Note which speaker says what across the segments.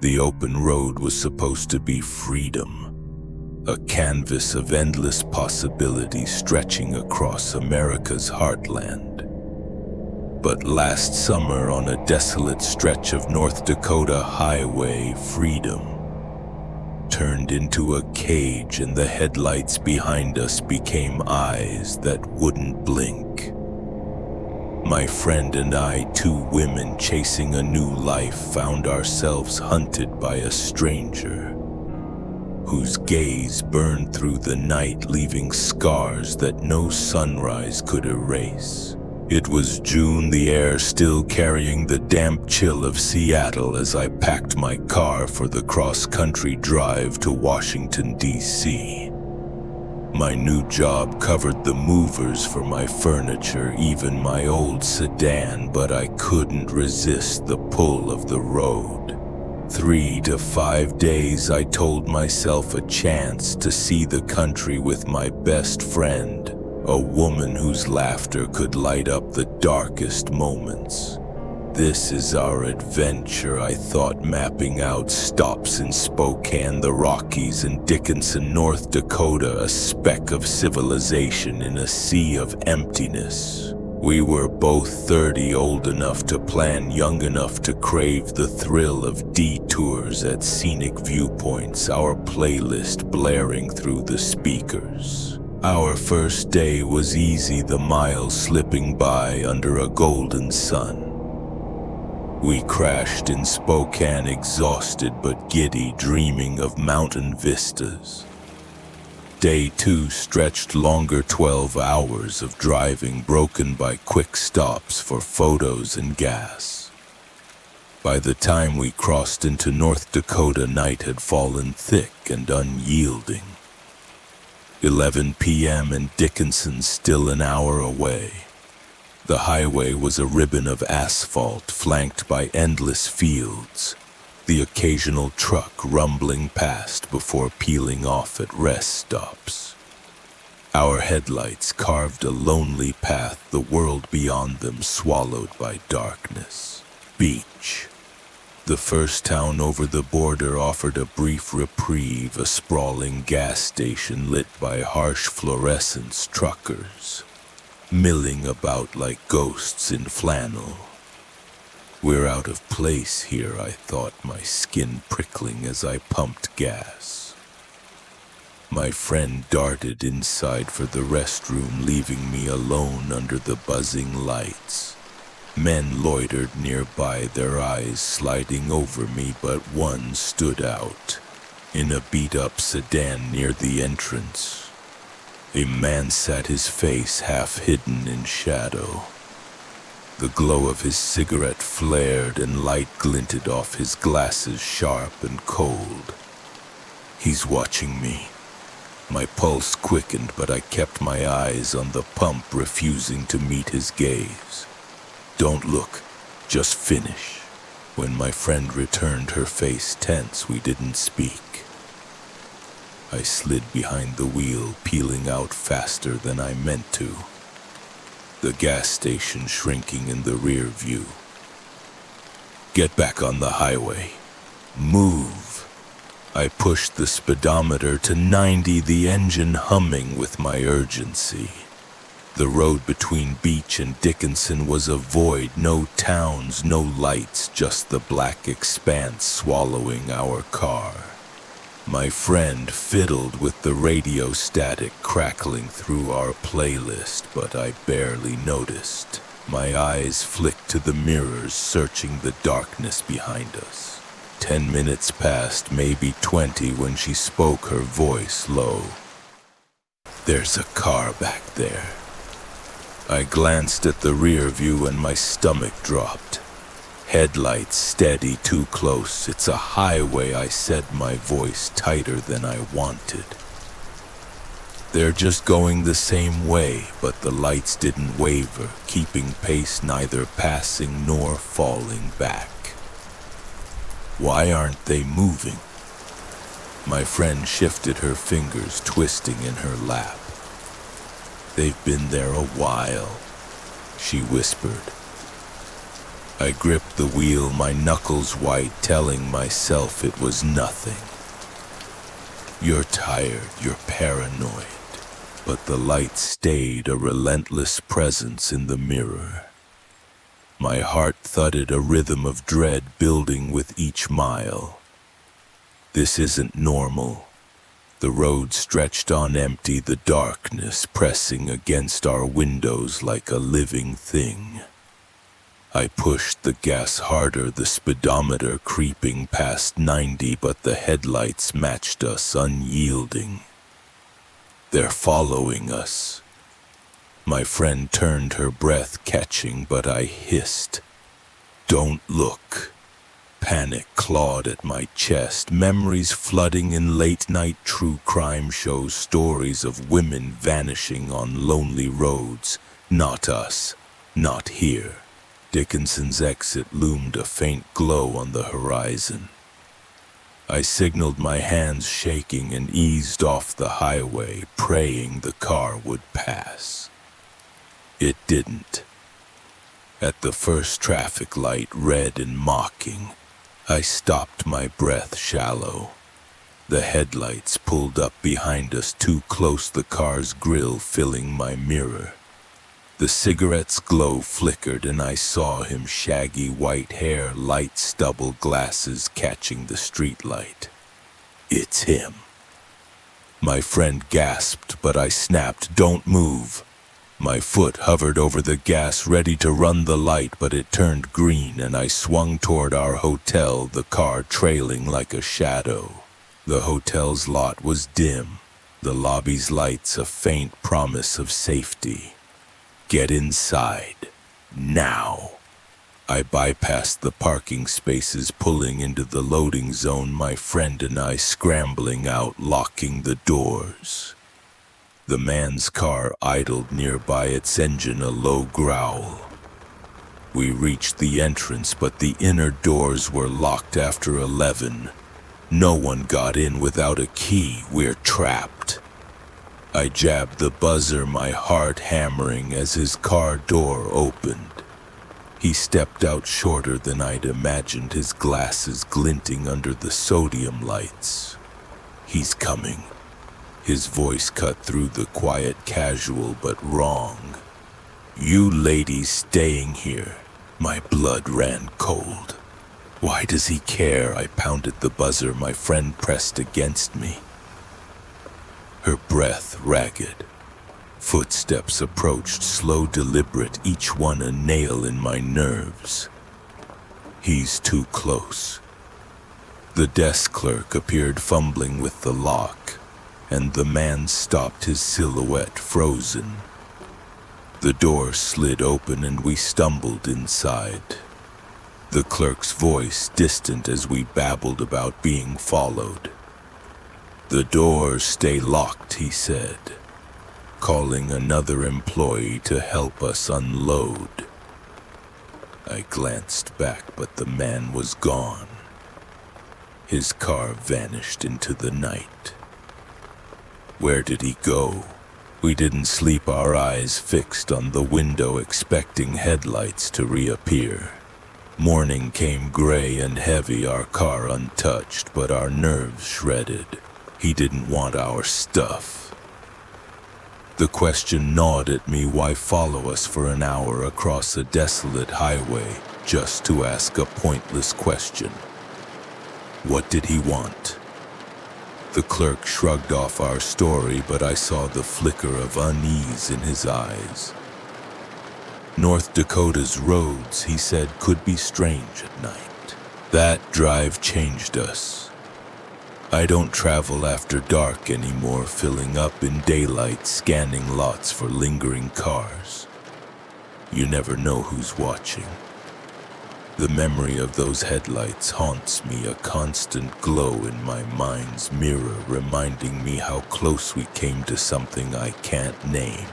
Speaker 1: The open road was supposed to be freedom, a canvas of endless possibilities stretching across America's heartland. But last summer, on a desolate stretch of North Dakota highway, freedom turned into a cage, and the headlights behind us became eyes that wouldn't blink. My friend and I, two women chasing a new life, found ourselves hunted by a stranger whose gaze burned through the night, leaving scars that no sunrise could erase. It was June, the air still carrying the damp chill of Seattle as I packed my car for the cross-country drive to Washington, D.C. My new job covered the movers for my furniture, even my old sedan, but I couldn't resist the pull of the road. 3 to 5 days, I told myself, a chance to see the country with my best friend, a woman whose laughter could light up the darkest moments. This is our adventure, I thought, mapping out stops in Spokane, the Rockies, and Dickinson, North Dakota, a speck of civilization in a sea of emptiness. We were both 30, old enough to plan, young enough to crave the thrill of detours at scenic viewpoints, our playlist blaring through the speakers. Our first day was easy, the miles slipping by under a golden sun. We crashed in Spokane, exhausted but giddy, dreaming of mountain vistas. Day 2 stretched longer, 12 hours of driving broken by quick stops for photos and gas. By the time we crossed into North Dakota, night had fallen thick and unyielding. 11 p.m. and Dickinson still an hour away. The highway was a ribbon of asphalt flanked by endless fields, the occasional truck rumbling past before peeling off at rest stops. Our headlights carved a lonely path, the world beyond them swallowed by darkness. Beach. The first town over the border offered a brief reprieve, a sprawling gas station lit by harsh fluorescence truckers, milling about like ghosts in flannel. We're out of place here, I thought, my skin prickling as I pumped gas. My friend darted inside for the restroom, leaving me alone under the buzzing lights. Men loitered nearby, their eyes sliding over me, but one stood out. In a beat-up sedan near the entrance, a man sat, his face half hidden in shadow. The glow of his cigarette flared and light glinted off his glasses, sharp and cold. He's watching me. My pulse quickened, but I kept my eyes on the pump, refusing to meet his gaze. Don't look, just finish. When my friend returned, her face tense, we didn't speak. I slid behind the wheel, peeling out faster than I meant to. The gas station shrinking in the rear view. Get back on the highway. Move. I pushed the speedometer to 90, the engine humming with my urgency. The road between Beach and Dickinson was a void, no towns, no lights, just the black expanse swallowing our car. My friend fiddled with the radio static crackling through our playlist, but I barely noticed. My eyes flicked to the mirrors, searching the darkness behind us. 10 minutes passed, maybe 20, when she spoke, her voice low. There's a car back there. I glanced at the rear view and my stomach dropped. Headlights steady, too close. It's a highway, I said, my voice tighter than I wanted. They're just going the same way, but the lights didn't waver, keeping pace, neither passing nor falling back. Why aren't they moving? My friend shifted, her fingers twisting in her lap. They've been there a while, she whispered. I gripped the wheel, my knuckles white, telling myself it was nothing. You're tired, you're paranoid, but the light stayed, a relentless presence in the mirror. My heart thudded, a rhythm of dread building with each mile. This isn't normal. The road stretched on empty, the darkness pressing against our windows like a living thing. I pushed the gas harder, the speedometer creeping past 90, but the headlights matched us, unyielding. They're following us. My friend turned, her breath catching, but I hissed, "Don't look." Panic clawed at my chest, memories flooding in late-night true crime shows, stories of women vanishing on lonely roads. Not us, not here. Dickinson's exit loomed, a faint glow on the horizon. I signaled, my hands shaking, and eased off the highway, praying the car would pass. It didn't. At the first traffic light, red and mocking, I stopped, my breath shallow. The headlights pulled up behind us, too close, the car's grill filling my mirror. The cigarette's glow flickered, and I saw him, shaggy white hair, light stubble, glasses catching the streetlight. It's him. My friend gasped, but I snapped, "Don't move." My foot hovered over the gas, ready to run the light, but it turned green, and I swung toward our hotel, the car trailing like a shadow. The hotel's lot was dim, the lobby's lights a faint promise of safety. Get inside, now. I bypassed the parking spaces, pulling into the loading zone, my friend and I scrambling out, locking the doors. The man's car idled nearby, its engine a low growl. We reached the entrance, but the inner doors were locked after 11. No one got in without a key. We're trapped. I jabbed the buzzer, my heart hammering as his car door opened. He stepped out shorter than I'd imagined, his glasses glinting under the sodium lights. He's coming. His voice cut through the quiet, casual but wrong. You ladies staying here. My blood ran cold. Why does he care? I pounded the buzzer, my friend pressed against me. Her breath ragged. Footsteps approached, slow, deliberate, each one a nail in my nerves. He's too close. The desk clerk appeared, fumbling with the lock, and the man stopped, his silhouette frozen. The door slid open and we stumbled inside. The clerk's voice distant as we babbled about being followed. The doors stay locked, he said, calling another employee to help us unload. I glanced back, but the man was gone. His car vanished into the night. Where did he go? We didn't sleep, our eyes fixed on the window, expecting headlights to reappear. Morning came gray and heavy, our car untouched, but our nerves shredded. He didn't want our stuff. The question gnawed at me, why follow us for an hour across a desolate highway just to ask a pointless question? What did he want? The clerk shrugged off our story, but I saw the flicker of unease in his eyes. North Dakota's roads, he said, could be strange at night. That drive changed us. I don't travel after dark anymore, filling up in daylight, scanning lots for lingering cars. You never know who's watching. The memory of those headlights haunts me, a constant glow in my mind's mirror, reminding me how close we came to something I can't name.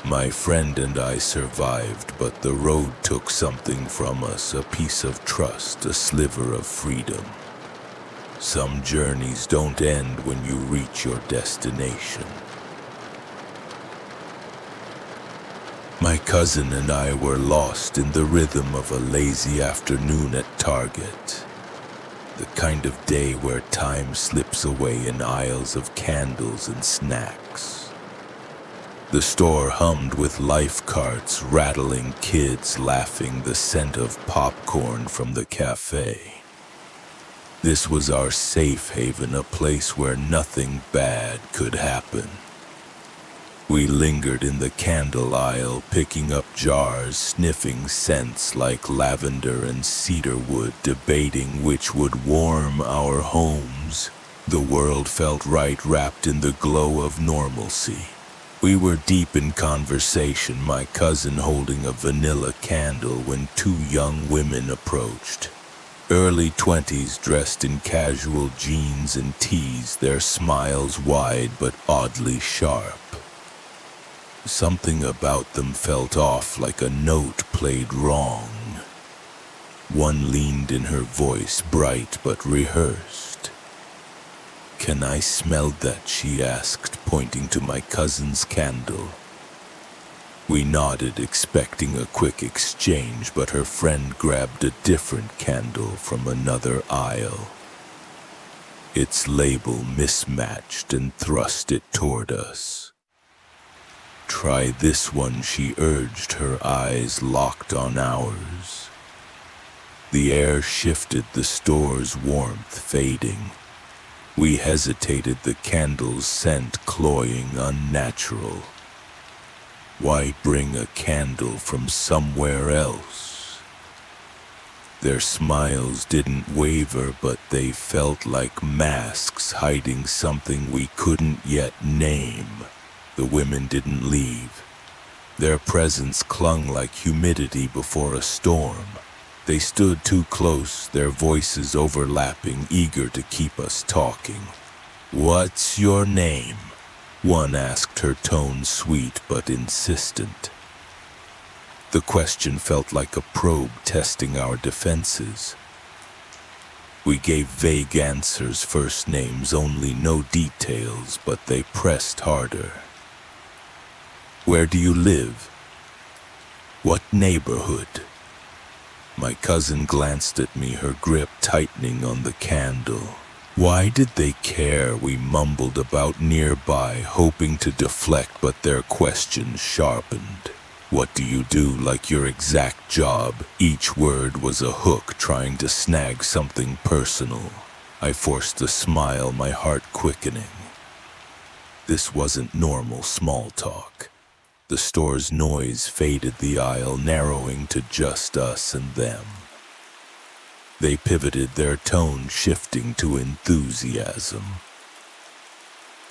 Speaker 1: My friend and I survived, but the road took something from us, a piece of trust, a sliver of freedom. Some journeys don't end when you reach your destination. My cousin and I were lost in the rhythm of a lazy afternoon at Target. The kind of day where time slips away in aisles of candles and snacks. The store hummed with life carts, rattling kids laughing, the scent of popcorn from the cafe. This was our safe haven, a place where nothing bad could happen. We lingered in the candle aisle, picking up jars, sniffing scents like lavender and cedarwood, debating which would warm our homes. The world felt right, wrapped in the glow of normalcy. We were deep in conversation, my cousin holding a vanilla candle, when two young women approached. Early 20s, dressed in casual jeans and tees, their smiles wide but oddly sharp. Something about them felt off, like a note played wrong. One leaned in, her voice bright but rehearsed. "Can I smell that?" she asked, pointing to my cousin's candle. We nodded, expecting a quick exchange, but her friend grabbed a different candle from another aisle. Its label mismatched, and thrust it toward us. "Try this one," she urged, her eyes locked on ours. The air shifted, the store's warmth fading. We hesitated, the candle's scent cloying, unnatural. Why bring a candle from somewhere else? Their smiles didn't waver, but they felt like masks hiding something we couldn't yet name. The women didn't leave. Their presence clung like humidity before a storm. They stood too close, their voices overlapping, eager to keep us talking. "What's your name?" one asked, her tone sweet but insistent. The question felt like a probe testing our defenses. We gave vague answers, first names only, no details, but they pressed harder. "Where do you live? What neighborhood?" My cousin glanced at me, her grip tightening on the candle. Why did they care? We mumbled about nearby, hoping to deflect, but their questions sharpened. "What do you do?" Like your exact job. Each word was a hook, trying to snag something personal. I forced a smile, my heart quickening. This wasn't normal small talk. The store's noise faded, the aisle narrowing to just us and them. They pivoted, their tone shifting to enthusiasm.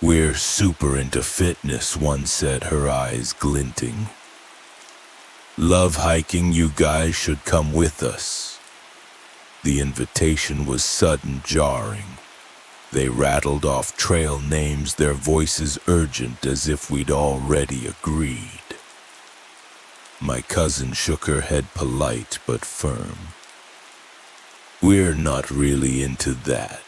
Speaker 1: "We're super into fitness," one said, her eyes glinting. "Love hiking, you guys should come with us." The invitation was sudden, jarring. They rattled off trail names, their voices urgent, as if we'd already agreed. My cousin shook her head, polite but firm. "We're not really into that."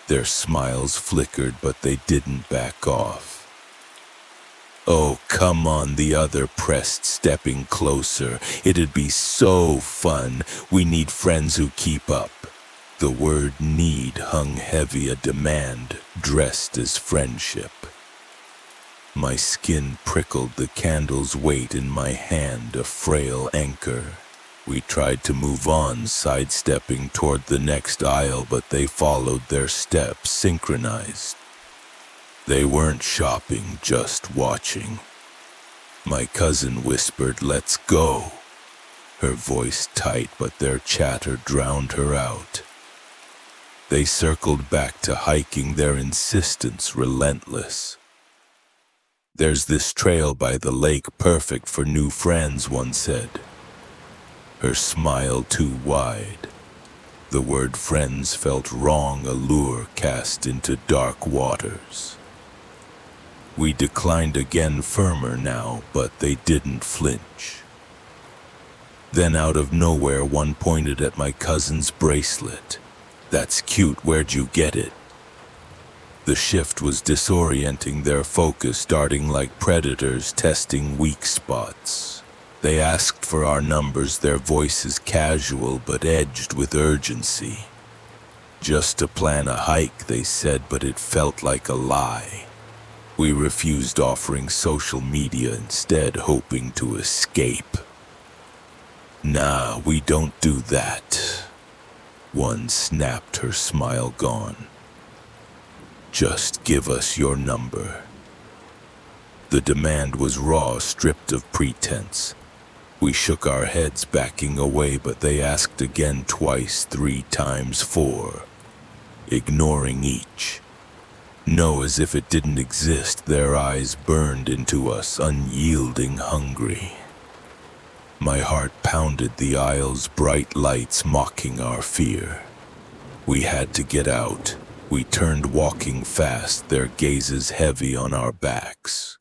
Speaker 1: Their smiles flickered, but they didn't back off. "Oh, come on," the other pressed, stepping closer. "It'd be so fun. We need friends who keep up." The word "need" hung heavy, a demand dressed as friendship. My skin prickled, the candle's weight in my hand, a frail anchor. We tried to move on, sidestepping toward the next aisle, but they followed, their steps synchronized. They weren't shopping, just watching. My cousin whispered, "Let's go." Her voice tight, but their chatter drowned her out. They circled back to hiking, their insistence relentless. "There's this trail by the lake, perfect for new friends," one said. Her smile too wide. The word friends felt wrong, a lure cast into dark waters. We declined again, firmer now, but they didn't flinch. Then out of nowhere, one pointed at my cousin's bracelet. "That's cute, where'd you get it?" The shift was disorienting, their focus darting like predators, testing weak spots. They asked for our numbers, their voices casual but edged with urgency. Just to plan a hike, they said, but it felt like a lie. We refused, offering social media instead, hoping to escape. "Nah, we don't do that." One snapped, her smile gone. "Just give us your number." The demand was raw, stripped of pretense. We shook our heads, backing away, but they asked again, twice, 3 times, 4, ignoring each. No, as if it didn't exist, their eyes burned into us, unyielding, hungry. My heart pounded, the aisles, bright lights mocking our fear. We had to get out. We turned, walking fast, their gazes heavy on our backs.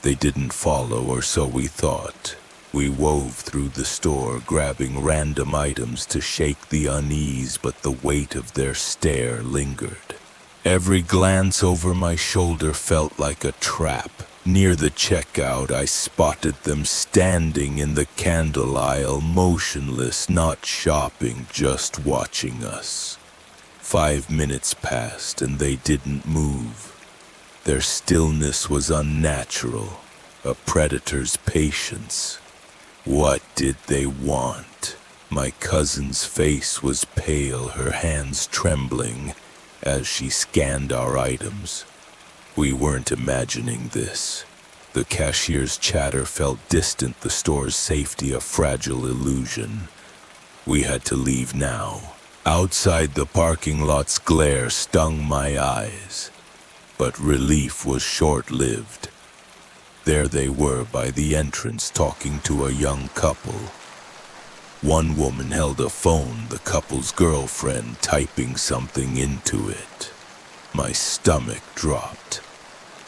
Speaker 1: They didn't follow, or so we thought. We wove through the store, grabbing random items to shake the unease, but the weight of their stare lingered. Every glance over my shoulder felt like a trap. Near the checkout, I spotted them standing in the candle aisle, motionless, not shopping, just watching us. 5 minutes passed and they didn't move. Their stillness was unnatural, a predator's patience. What did they want? My cousin's face was pale, her hands trembling as she scanned our items. We weren't imagining this. The cashier's chatter felt distant, the store's safety a fragile illusion. We had to leave now. Outside, the parking lot's glare stung my eyes, but relief was short-lived. There they were by the entrance, talking to a young couple. One woman held a phone, the couple's girlfriend, typing something into it. My stomach dropped.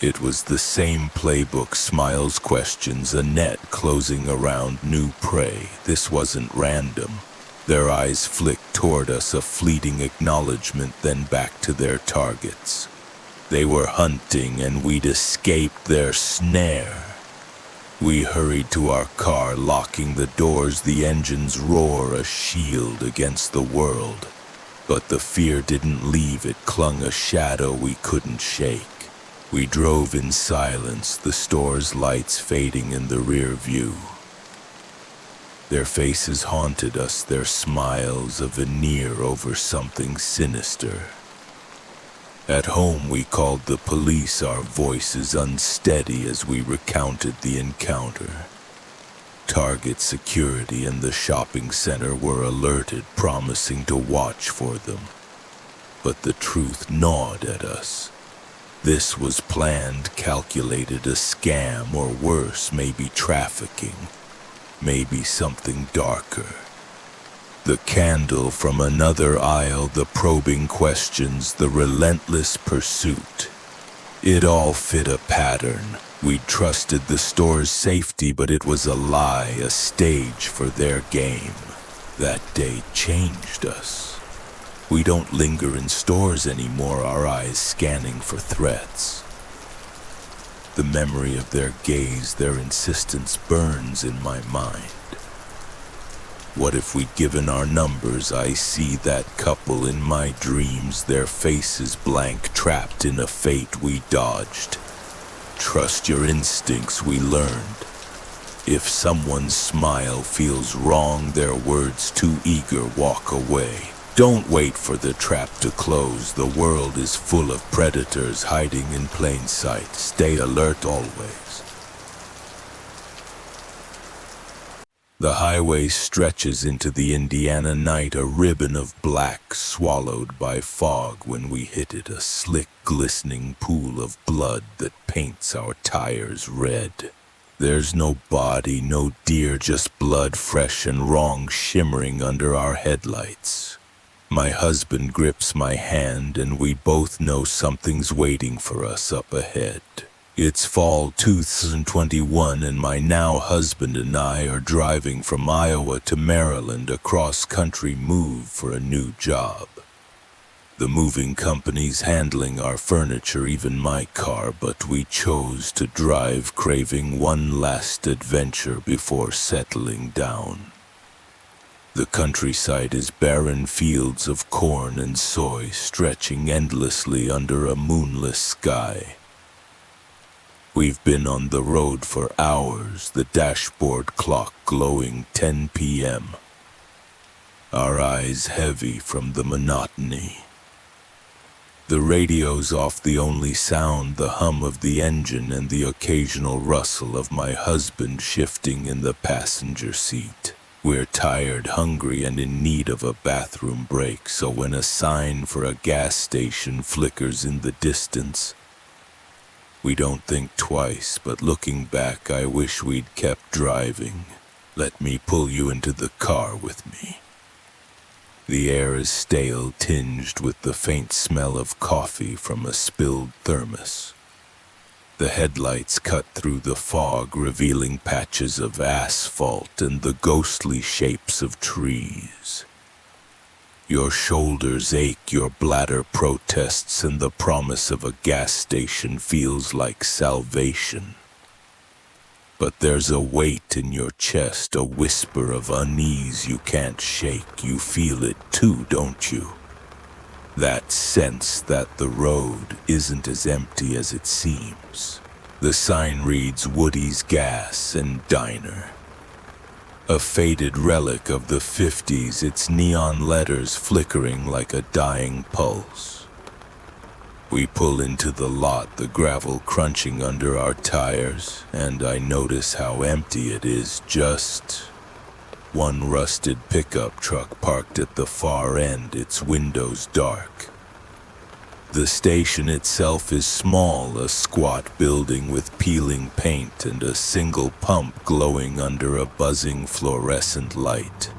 Speaker 1: It was the same playbook: smiles, questions, a net closing around new prey. This wasn't random. Their eyes flicked toward us, a fleeting acknowledgement, then back to their targets. They were hunting, and we'd escaped their snare. We hurried to our car, locking the doors, the engine's roar a shield against the world. But the fear didn't leave, it clung, a shadow we couldn't shake. We drove in silence, the store's lights fading in the rear view. Their faces haunted us, their smiles a veneer over something sinister. At home, we called the police, our voices unsteady as we recounted the encounter. Target security and the shopping center were alerted, promising to watch for them. But the truth gnawed at us. This was planned, calculated, a scam, or worse, maybe trafficking. Maybe something darker. The candle from another aisle, the probing questions, the relentless pursuit. It all fit a pattern. We'd trusted the store's safety, but it was a lie, a stage for their game. That day changed us. We don't linger in stores anymore, our eyes scanning for threats. The memory of their gaze, their insistence burns in my mind. What if we'd given our numbers? I see that couple in my dreams, their faces blank, trapped in a fate we dodged. Trust your instincts, we learned. If someone's smile feels wrong, their words too eager, walk away. Don't wait for the trap to close. The world is full of predators hiding in plain sight. Stay alert always. The highway stretches into the Indiana night, a ribbon of black swallowed by fog when we hit it, a slick, glistening pool of blood that paints our tires red. There's no body, no deer, just blood, fresh and wrong, shimmering under our headlights. My husband grips my hand, and we both know something's waiting for us up ahead. It's fall 2021, and my now husband and I are driving from Iowa to Maryland, a cross-country move for a new job. The moving companies handling our furniture, even my car, but we chose to drive, craving one last adventure before settling down. The countryside is barren fields of corn and soy stretching endlessly under a moonless sky. We've been on the road for hours, the dashboard clock glowing 10 p.m. Our eyes heavy from the monotony. The radio's off, the only sound, the hum of the engine and the occasional rustle of my husband shifting in the passenger seat. We're tired, hungry, and in need of a bathroom break, so when a sign for a gas station flickers in the distance, we don't think twice, but looking back, I wish we'd kept driving. Let me pull you into the car with me. The air is stale, tinged with the faint smell of coffee from a spilled thermos. The headlights cut through the fog, revealing patches of asphalt and the ghostly shapes of trees. Your shoulders ache, your bladder protests, and the promise of a gas station feels like salvation. But there's a weight in your chest, a whisper of unease you can't shake. You feel it too, don't you? That sense that the road isn't as empty as it seems. The sign reads Woody's Gas and Diner. A faded relic of the 50s, its neon letters flickering like a dying pulse. We pull into the lot, the gravel crunching under our tires, and I notice how empty it is. Just one rusted pickup truck parked at the far end, its windows dark. The station itself is small, a squat building with peeling paint and a single pump glowing under a buzzing fluorescent light.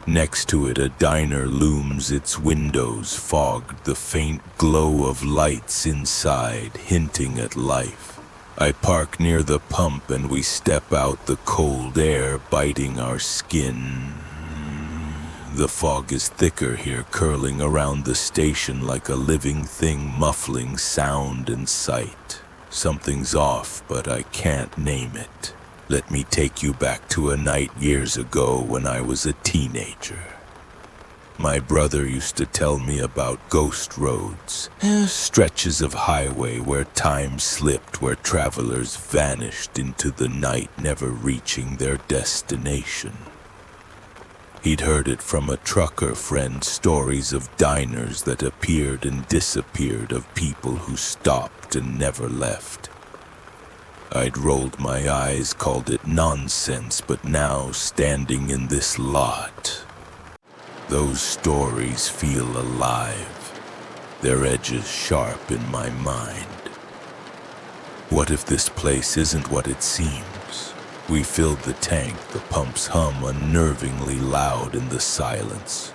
Speaker 1: Next to it, a diner looms, its windows fogged, the faint glow of lights inside hinting at life. I park near the pump and we step out, the cold air biting our skin. The fog is thicker here, curling around the station like a living thing, muffling sound and sight. Something's off, but I can't name it. Let me take you back to a night years ago when I was a teenager. My brother used to tell me about ghost roads, stretches of highway where time slipped, where travelers vanished into the night, never reaching their destination. He'd heard it from a trucker friend, stories of diners that appeared and disappeared, of people who stopped and never left. I'd rolled my eyes, called it nonsense, but now, standing in this lot, those stories feel alive, their edges sharp in my mind. What if this place isn't what it seems? We filled the tank, the pumps hum unnervingly loud in the silence.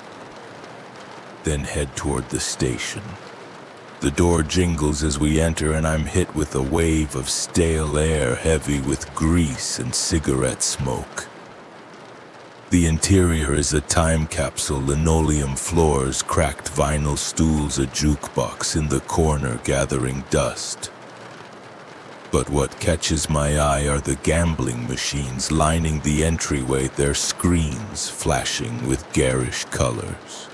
Speaker 1: Then head toward the station. The door jingles as we enter, and I'm hit with a wave of stale air heavy with grease and cigarette smoke. The interior is a time capsule, linoleum floors, cracked vinyl stools, a jukebox in the corner gathering dust. But what catches my eye are the gambling machines lining the entryway, their screens flashing with garish colors.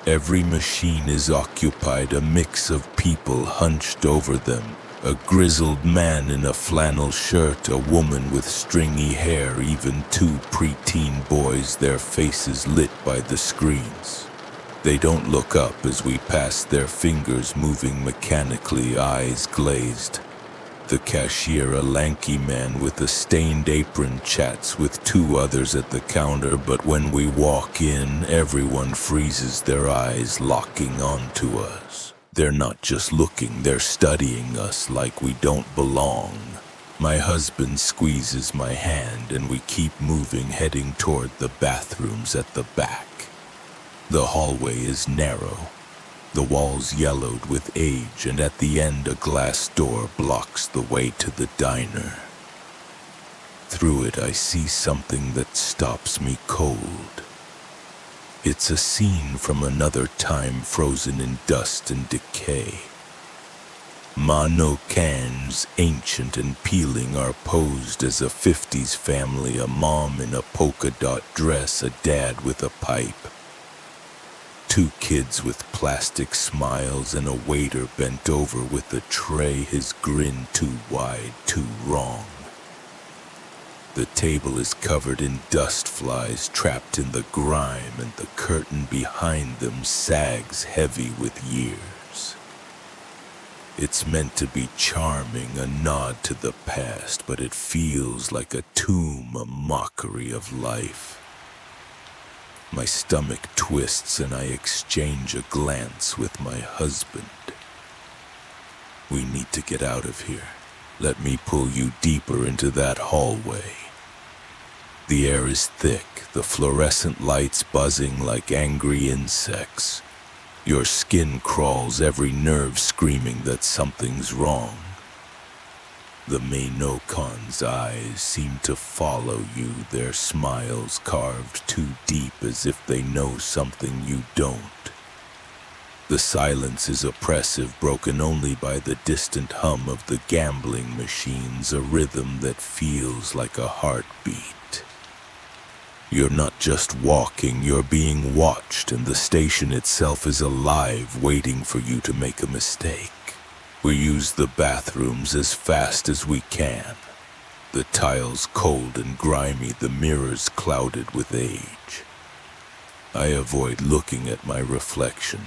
Speaker 1: Every machine is occupied, a mix of people hunched over them. A grizzled man in a flannel shirt, a woman with stringy hair, even two preteen boys, their faces lit by the screens. They don't look up as we pass, their fingers moving mechanically, eyes glazed. The cashier, a lanky man with a stained apron, chats with two others at the counter, but when we walk in, everyone freezes their eyes, locking onto us. They're not just looking, they're studying us like we don't belong. My husband squeezes my hand and we keep moving, heading toward the bathrooms at the back. The hallway is narrow, the walls yellowed with age, and at the end a glass door blocks the way to the diner. Through it I see something that stops me cold. It's a scene from another time frozen in dust and decay. Mano cans, ancient and peeling, are posed as a 50s family, a mom in a polka dot dress, a dad with a pipe. Two kids with plastic smiles and a waiter bent over with a tray, his grin too wide, too wrong. The table is covered in dust flies trapped in the grime, and the curtain behind them sags heavy with years. It's meant to be charming, a nod to the past, but it feels like a tomb, a mockery of life. My stomach twists and I exchange a glance with my husband. We need to get out of here. Let me pull you deeper into that hallway. The air is thick, the fluorescent lights buzzing like angry insects. Your skin crawls, every nerve screaming that something's wrong. The Mainocon's eyes seem to follow you, their smiles carved too deep as if they know something you don't. The silence is oppressive, broken only by the distant hum of the gambling machines, a rhythm that feels like a heartbeat. You're not just walking, you're being watched, and the station itself is alive, waiting for you to make a mistake. We use the bathrooms as fast as we can. The tiles cold and grimy, the mirrors clouded with age. I avoid looking at my reflection,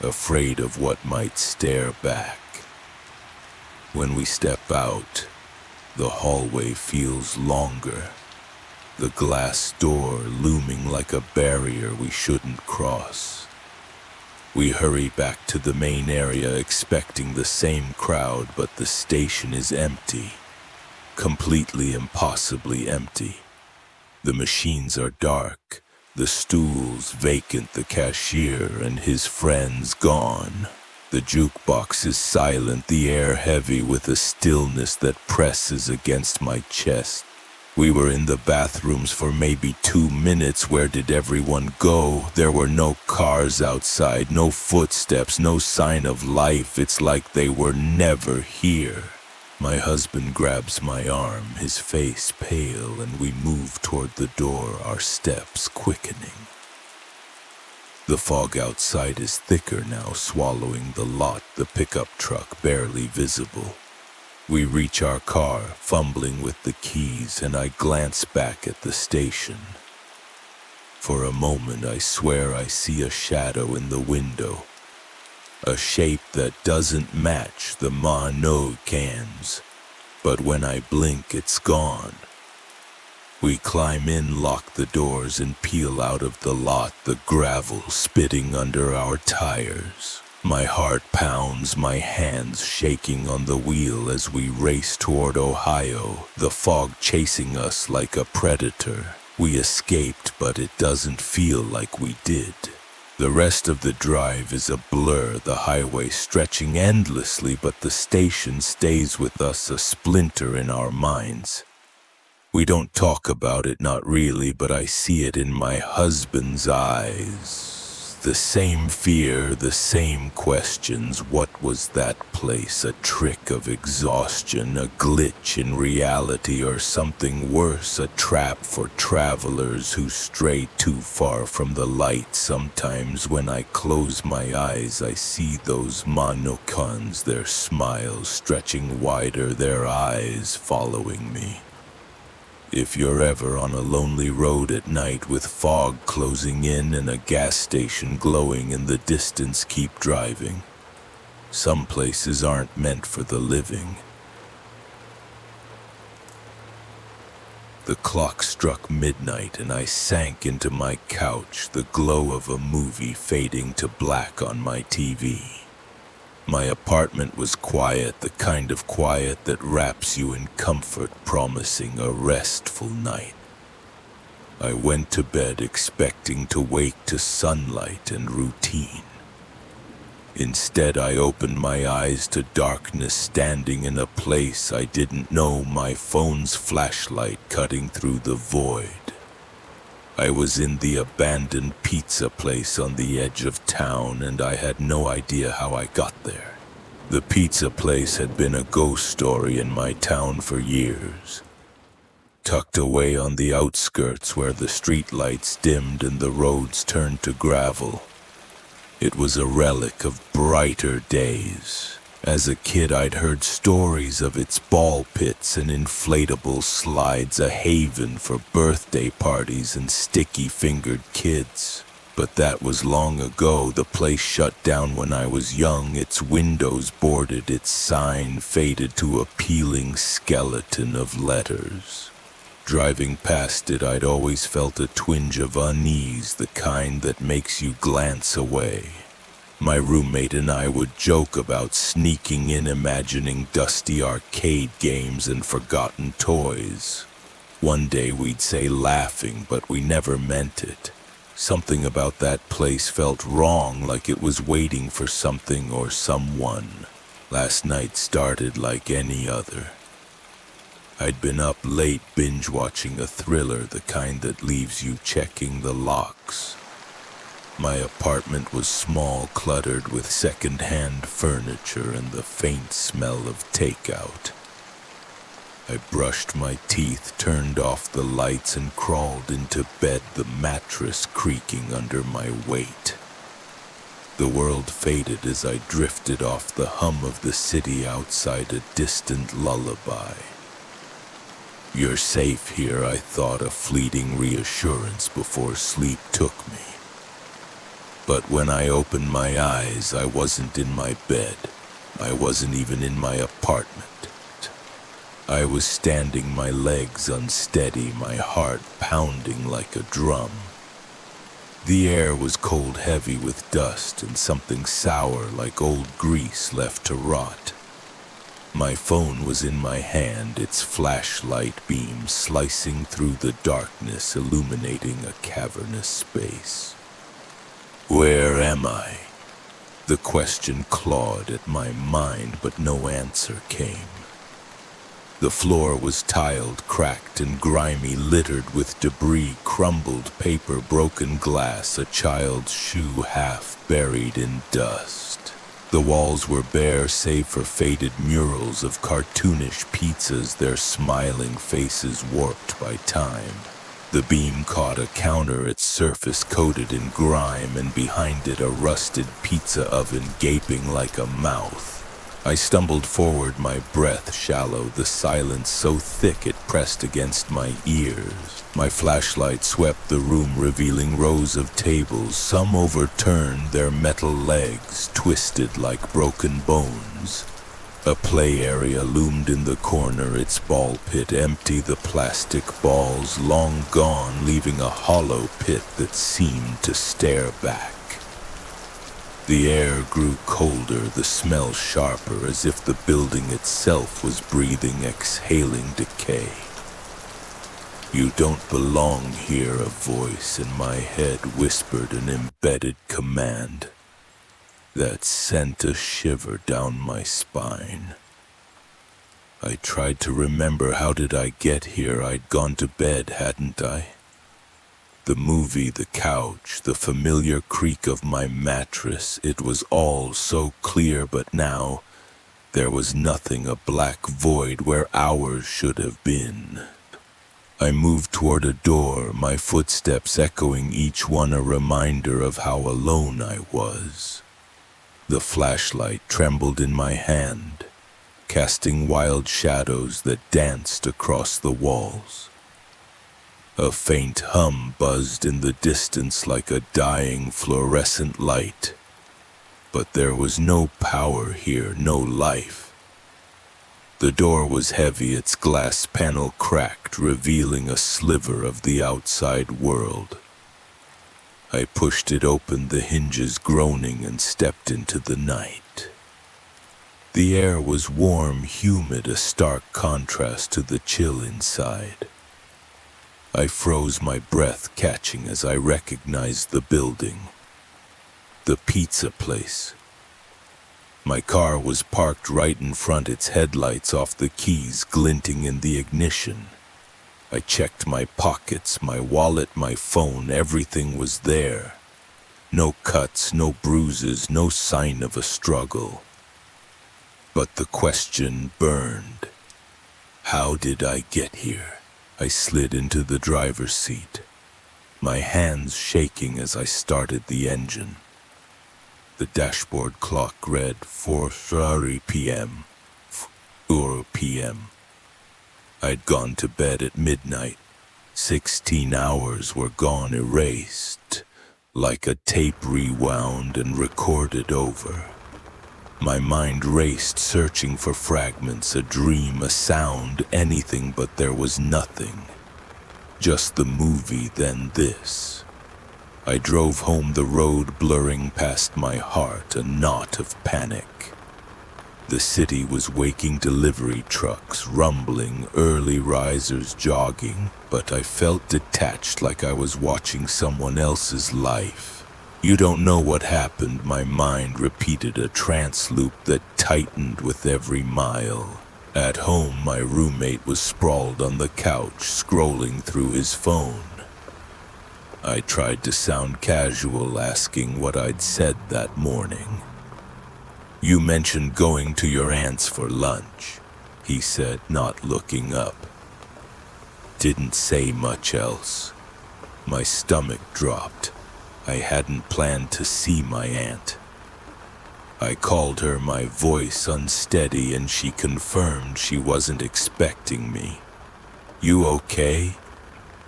Speaker 1: afraid of what might stare back. When we step out, the hallway feels longer. The glass door looming like a barrier we shouldn't cross. We hurry back to the main area expecting the same crowd, but the station is empty. Completely, impossibly empty. The machines are dark, the stools vacant, the cashier and his friends gone. The jukebox is silent, the air heavy with a stillness that presses against my chest. We were in the bathrooms for maybe 2 minutes. Where did everyone go? There were no cars outside, no footsteps, no sign of life. It's like they were never here. My husband grabs my arm, his face pale, and we move toward the door, our steps quickening. The fog outside is thicker now, swallowing the lot, the pickup truck barely visible. We reach our car, fumbling with the keys, and I glance back at the station. For a moment, I swear I see a shadow in the window, a shape that doesn't match the Mano cans, but when I blink, it's gone. We climb in, lock the doors, and peel out of the lot, the gravel spitting under our tires. My heart pounds, my hands shaking on the wheel as we race toward Ohio, the fog chasing us like a predator. We escaped, but it doesn't feel like we did. The rest of the drive is a blur, the highway stretching endlessly, but the station stays with us, a splinter in our minds. We don't talk about it, not really, but I see it in my husband's eyes. The same fear, the same questions. What was that place? A trick of exhaustion, a glitch in reality, or something worse, a trap for travelers who stray too far from the light? Sometimes when I close my eyes, I see those Manokans, their smiles stretching wider, their eyes following me. If you're ever on a lonely road at night with fog closing in and a gas station glowing in the distance, keep driving. Some places aren't meant for the living. The clock struck midnight and I sank into my couch, the glow of a movie fading to black on my TV. My apartment was quiet, the kind of quiet that wraps you in comfort, promising a restful night. I went to bed expecting to wake to sunlight and routine. Instead, I opened my eyes to darkness, standing in a place I didn't know, my phone's flashlight cutting through the void. I was in the abandoned pizza place on the edge of town, and I had no idea how I got there. The pizza place had been a ghost story in my town for years. Tucked away on the outskirts where the streetlights dimmed and the roads turned to gravel, it was a relic of brighter days. As a kid, I'd heard stories of its ball pits and inflatable slides, a haven for birthday parties and sticky-fingered kids. But that was long ago. The place shut down when I was young, its windows boarded, its sign faded to a peeling skeleton of letters. Driving past it, I'd always felt a twinge of unease, the kind that makes you glance away. My roommate and I would joke about sneaking in, imagining dusty arcade games and forgotten toys. One day we'd say laughing, but we never meant it. Something about that place felt wrong, like it was waiting for something or someone. Last night started like any other. I'd been up late binge-watching a thriller, the kind that leaves you checking the locks. My apartment was small, cluttered with second-hand furniture and the faint smell of takeout. I brushed my teeth, turned off the lights, and crawled into bed, the mattress creaking under my weight. The world faded as I drifted off, the hum of the city outside a distant lullaby. You're safe here, I thought, a fleeting reassurance before sleep took me. But when I opened my eyes, I wasn't in my bed. I wasn't even in my apartment. I was standing, my legs unsteady, my heart pounding like a drum. The air was cold, heavy with dust, and something sour like old grease left to rot. My phone was in my hand, its flashlight beam slicing through the darkness, illuminating a cavernous space. Where am I? The question clawed at my mind, but no answer came. The floor was tiled, cracked and grimy, littered with debris, crumbled paper, broken glass, a child's shoe half buried in dust. The walls were bare save for faded murals of cartoonish pizzas, their smiling faces warped by time. The beam caught a counter, its surface coated in grime, and behind it a rusted pizza oven gaping like a mouth. I stumbled forward, my breath shallow, the silence so thick it pressed against my ears. My flashlight swept the room, revealing rows of tables, some overturned, their metal legs twisted like broken bones. A play area loomed in the corner, its ball pit empty, the plastic balls long gone, leaving a hollow pit that seemed to stare back. The air grew colder, the smell sharper, as if the building itself was breathing, exhaling decay. You don't belong here, a voice in my head whispered an embedded command that sent a shiver down my spine. I tried to remember, how did I get here? I'd gone to bed, hadn't I? The movie, the couch, the familiar creak of my mattress, it was all so clear, but now there was nothing, a black void where hours should have been. I moved toward a door, my footsteps echoing, each one a reminder of how alone I was. The flashlight trembled in my hand, casting wild shadows that danced across the walls. A faint hum buzzed in the distance like a dying fluorescent light, but there was no power here, no life. The door was heavy, its glass panel cracked, revealing a sliver of the outside world. I pushed it open, the hinges groaning, and stepped into the night. The air was warm, humid, a stark contrast to the chill inside. I froze, my breath catching as I recognized the building. The pizza place. My car was parked right in front, its headlights off the keys glinting in the ignition. I checked my pockets, my wallet, my phone, everything was there. No cuts, no bruises, no sign of a struggle. But the question burned. How did I get here? I slid into the driver's seat, my hands shaking as I started the engine. The dashboard clock read 4:30 p.m. 4 p.m. I'd gone to bed at midnight. 16 hours were gone erased, like a tape rewound and recorded over. My mind raced, searching for fragments, a dream, a sound, anything, but there was nothing. Just the movie, then this. I drove home, the road blurring past my heart, a knot of panic. The city was waking, delivery trucks rumbling, early risers jogging, but I felt detached, like I was watching someone else's life. You don't know what happened, my mind repeated, a trance loop that tightened with every mile. At home, my roommate was sprawled on the couch, scrolling through his phone. I tried to sound casual, asking what I'd said that morning. "You mentioned going to your aunt's for lunch," he said, not looking up. Didn't say much else. My stomach dropped. I hadn't planned to see my aunt. I called her, my voice unsteady, and she confirmed she wasn't expecting me. "You okay?"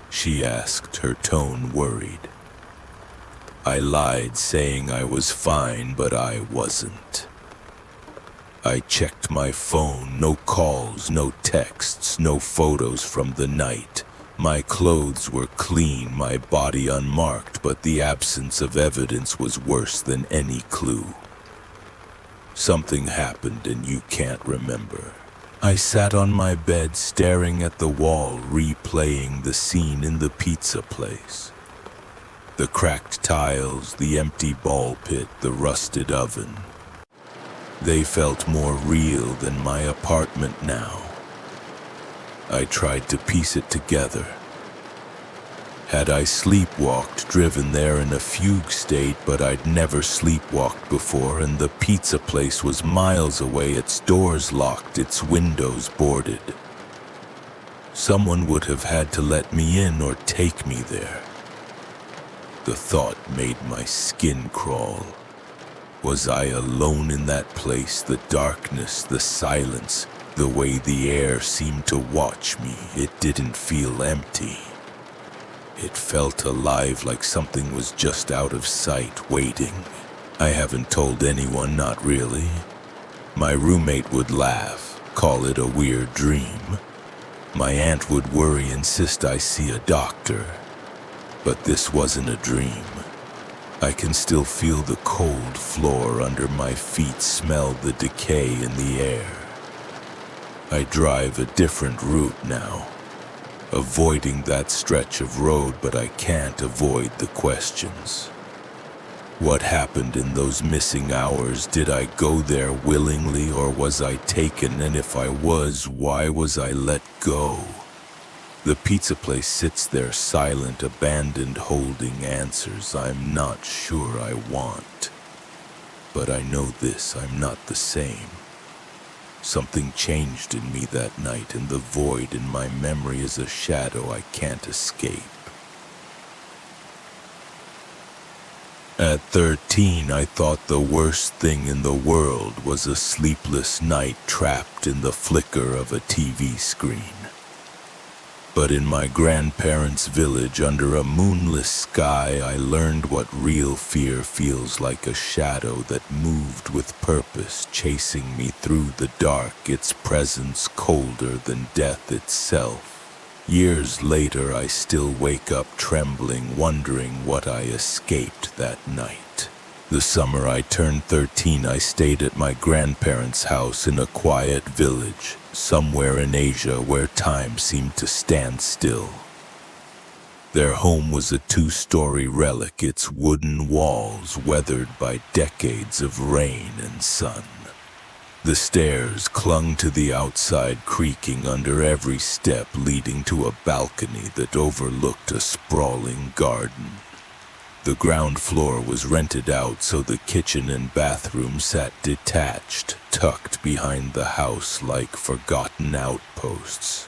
Speaker 1: she asked, her tone worried. I lied, saying I was fine, but I wasn't. I checked my phone, no calls, no texts, no photos from the night. My clothes were clean, my body unmarked, but the absence of evidence was worse than any clue. Something happened and you can't remember. I sat on my bed, staring at the wall, replaying the scene in the pizza place. The cracked tiles, the empty ball pit, the rusted oven. They felt more real than my apartment now. I tried to piece it together. Had I sleepwalked, driven there in a fugue state, but I'd never sleepwalked before, and the pizza place was miles away, its doors locked, its windows boarded. Someone would have had to let me in or take me there. The thought made my skin crawl. Was I alone in that place? The darkness, the silence, the way the air seemed to watch me. It didn't feel empty. It felt alive, like something was just out of sight, waiting. I haven't told anyone, not really. My roommate would laugh, call it a weird dream. My aunt would worry, insist I see a doctor. But this wasn't a dream. I can still feel the cold floor under my feet, smell the decay in the air. I drive a different route now, avoiding that stretch of road, but I can't avoid the questions. What happened in those missing hours? Did I go there willingly, or was I taken? And if I was, why was I let go? The pizza place sits there silent, abandoned, holding answers I'm not sure I want. But I know this, I'm not the same. Something changed in me that night, and the void in my memory is a shadow I can't escape. At 13, I thought the worst thing in the world was a sleepless night trapped in the flicker of a TV screen. But in my grandparents' village under a moonless sky, I learned what real fear feels like, a shadow that moved with purpose, chasing me through the dark, its presence colder than death itself. Years later, I still wake up trembling, wondering what I escaped that night. The summer I turned 13, I stayed at my grandparents' house in a quiet village, somewhere in Asia where time seemed to stand still. Their home was a 2-story relic, its wooden walls weathered by decades of rain and sun. The stairs clung to the outside, creaking under every step, leading to a balcony that overlooked a sprawling garden. The ground floor was rented out, so the kitchen and bathroom sat detached, tucked behind the house like forgotten outposts.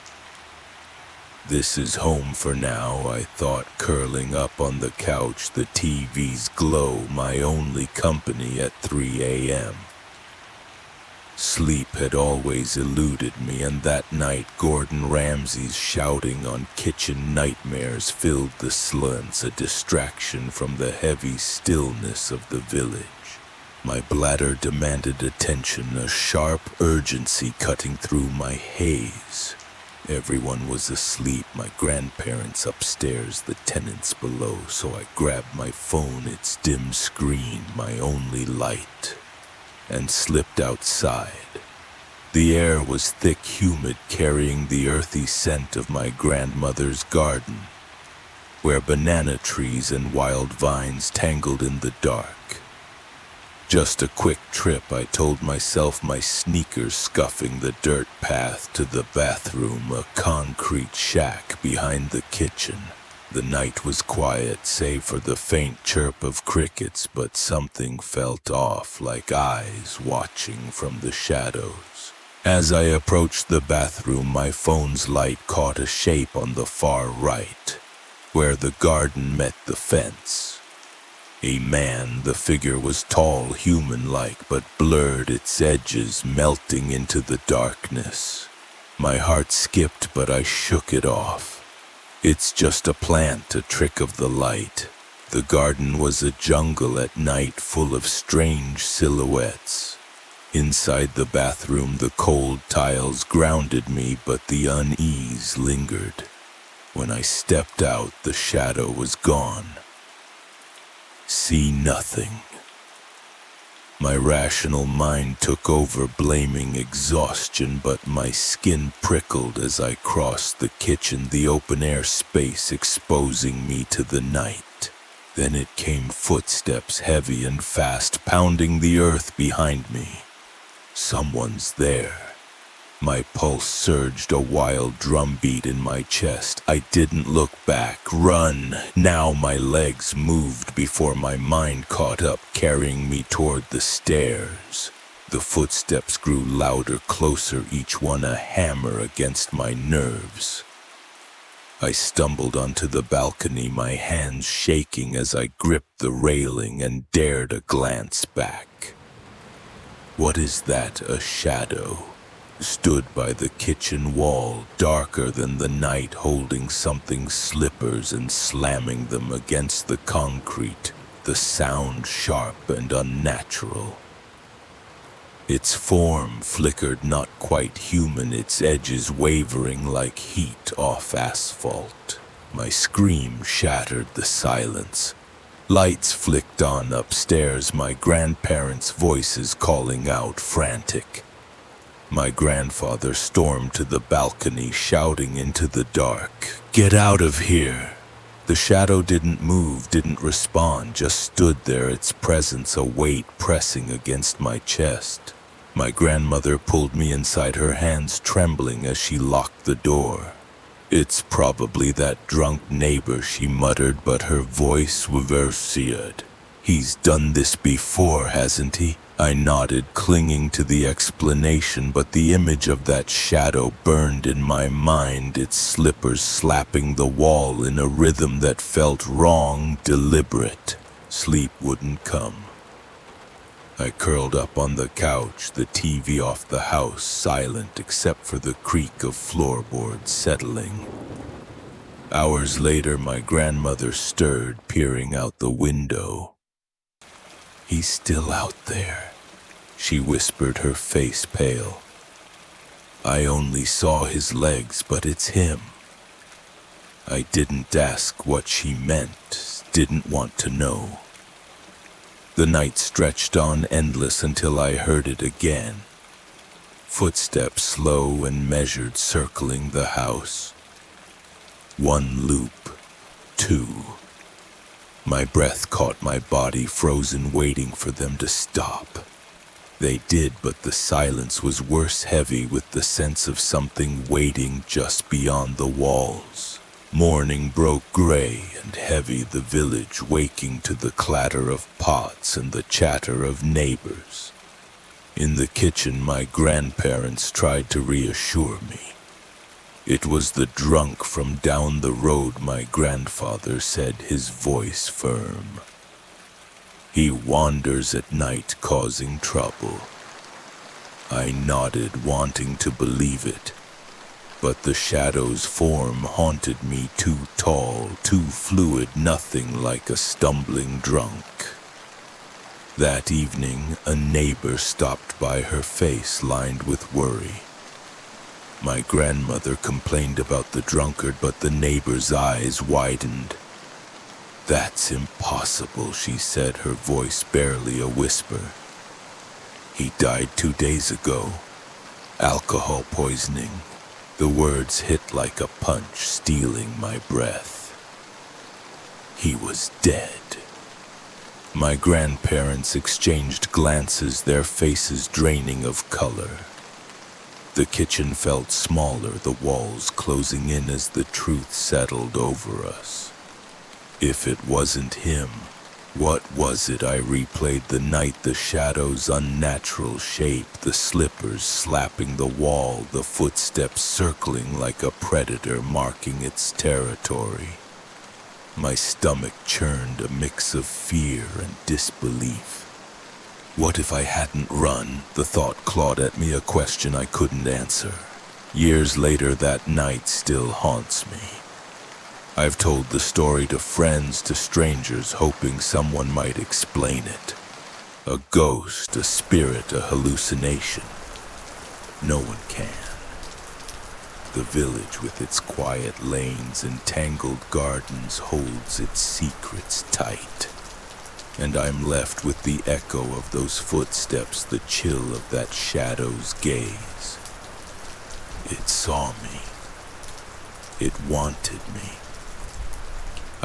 Speaker 1: This is home for now, I thought, curling up on the couch, the TV's glow my only company at 3 a.m. Sleep had always eluded me, and that night Gordon Ramsay's shouting on kitchen nightmares filled the slums, a distraction from the heavy stillness of the village. My bladder demanded attention, a sharp urgency cutting through my haze. Everyone was asleep, my grandparents upstairs, the tenants below, so I grabbed my phone, its dim screen, my only light, and slipped outside. The air was thick, humid, carrying the earthy scent of my grandmother's garden, where banana trees and wild vines tangled in the dark. Just a quick trip, I told myself, my sneakers scuffing the dirt path to the bathroom, a concrete shack behind the kitchen. The night was quiet, save for the faint chirp of crickets, but something felt off, like eyes watching from the shadows. As I approached the bathroom, my phone's light caught a shape on the far right, where the garden met the fence. A man, the figure was tall, human-like, but blurred, its edges melting into the darkness. My heart skipped, but I shook it off. It's just a plant, a trick of the light. The garden was a jungle at night, full of strange silhouettes. Inside the bathroom, the cold tiles grounded me, but the unease lingered. When I stepped out, the shadow was gone. See nothing. My rational mind took over, blaming exhaustion, but my skin prickled as I crossed the kitchen, the open-air space exposing me to the night. Then it came, footsteps heavy and fast, pounding the earth behind me. Someone's there. My pulse surged, a wild drumbeat in my chest. I didn't look back. Run! Now my legs moved before my mind caught up, carrying me toward the stairs. The footsteps grew louder, closer, each one a hammer against my nerves. I stumbled onto the balcony, my hands shaking as I gripped the railing and dared a glance back. What is that? A shadow stood by the kitchen wall, darker than the night, holding something's slippers and slamming them against the concrete, the sound sharp and unnatural. Its form flickered, not quite human, its edges wavering like heat off asphalt. My scream shattered the silence. Lights flicked on upstairs, my grandparents' voices calling out, frantic. My grandfather stormed to the balcony, shouting into the dark, "Get out of here!" The shadow didn't move, didn't respond, just stood there, its presence a weight pressing against my chest. My grandmother pulled me inside, her hands trembling as she locked the door. "It's probably that drunk neighbor," she muttered, but her voice reversed. "He's done this before, hasn't he?" I nodded, clinging to the explanation, but the image of that shadow burned in my mind, its slippers slapping the wall in a rhythm that felt wrong, deliberate. Sleep wouldn't come. I curled up on the couch, the TV off, the house silent except for the creak of floorboards settling. Hours later, my grandmother stirred, peering out the window. "He's still out there," she whispered, her face pale. "I only saw his legs, but it's him." I didn't ask what she meant, didn't want to know. The night stretched on endless until I heard it again. Footsteps slow and measured circling the house. One loop, two. My breath caught my body, frozen, waiting for them to stop. They did, but the silence was worse, heavy with the sense of something waiting just beyond the walls. Morning broke gray and heavy, the village waking to the clatter of pots and the chatter of neighbors. In the kitchen, my grandparents tried to reassure me. It was the drunk from down the road, my grandfather said, his voice firm. He wanders at night causing trouble. I nodded, wanting to believe it, but the shadow's form haunted me, too tall, too fluid, nothing like a stumbling drunk. That evening, a neighbor stopped by, her face lined with worry. My grandmother complained about the drunkard, but the neighbor's eyes widened. "That's impossible," she said, her voice barely a whisper. "He died 2 days ago. Alcohol poisoning." The words hit like a punch, stealing my breath. He was dead. My grandparents exchanged glances, their faces draining of color. The kitchen felt smaller, the walls closing in as the truth settled over us. If it wasn't him, what was it? I replayed the night, the shadow's unnatural shape, the slippers slapping the wall, the footsteps circling like a predator marking its territory. My stomach churned, a mix of fear and disbelief. What if I hadn't run? The thought clawed at me, a question I couldn't answer. Years later, that night still haunts me. I've told the story to friends, to strangers, hoping someone might explain it. A ghost, a spirit, a hallucination. No one can. The village with its quiet lanes and tangled gardens holds its secrets tight. And I'm left with the echo of those footsteps, the chill of that shadow's gaze. It saw me. It wanted me.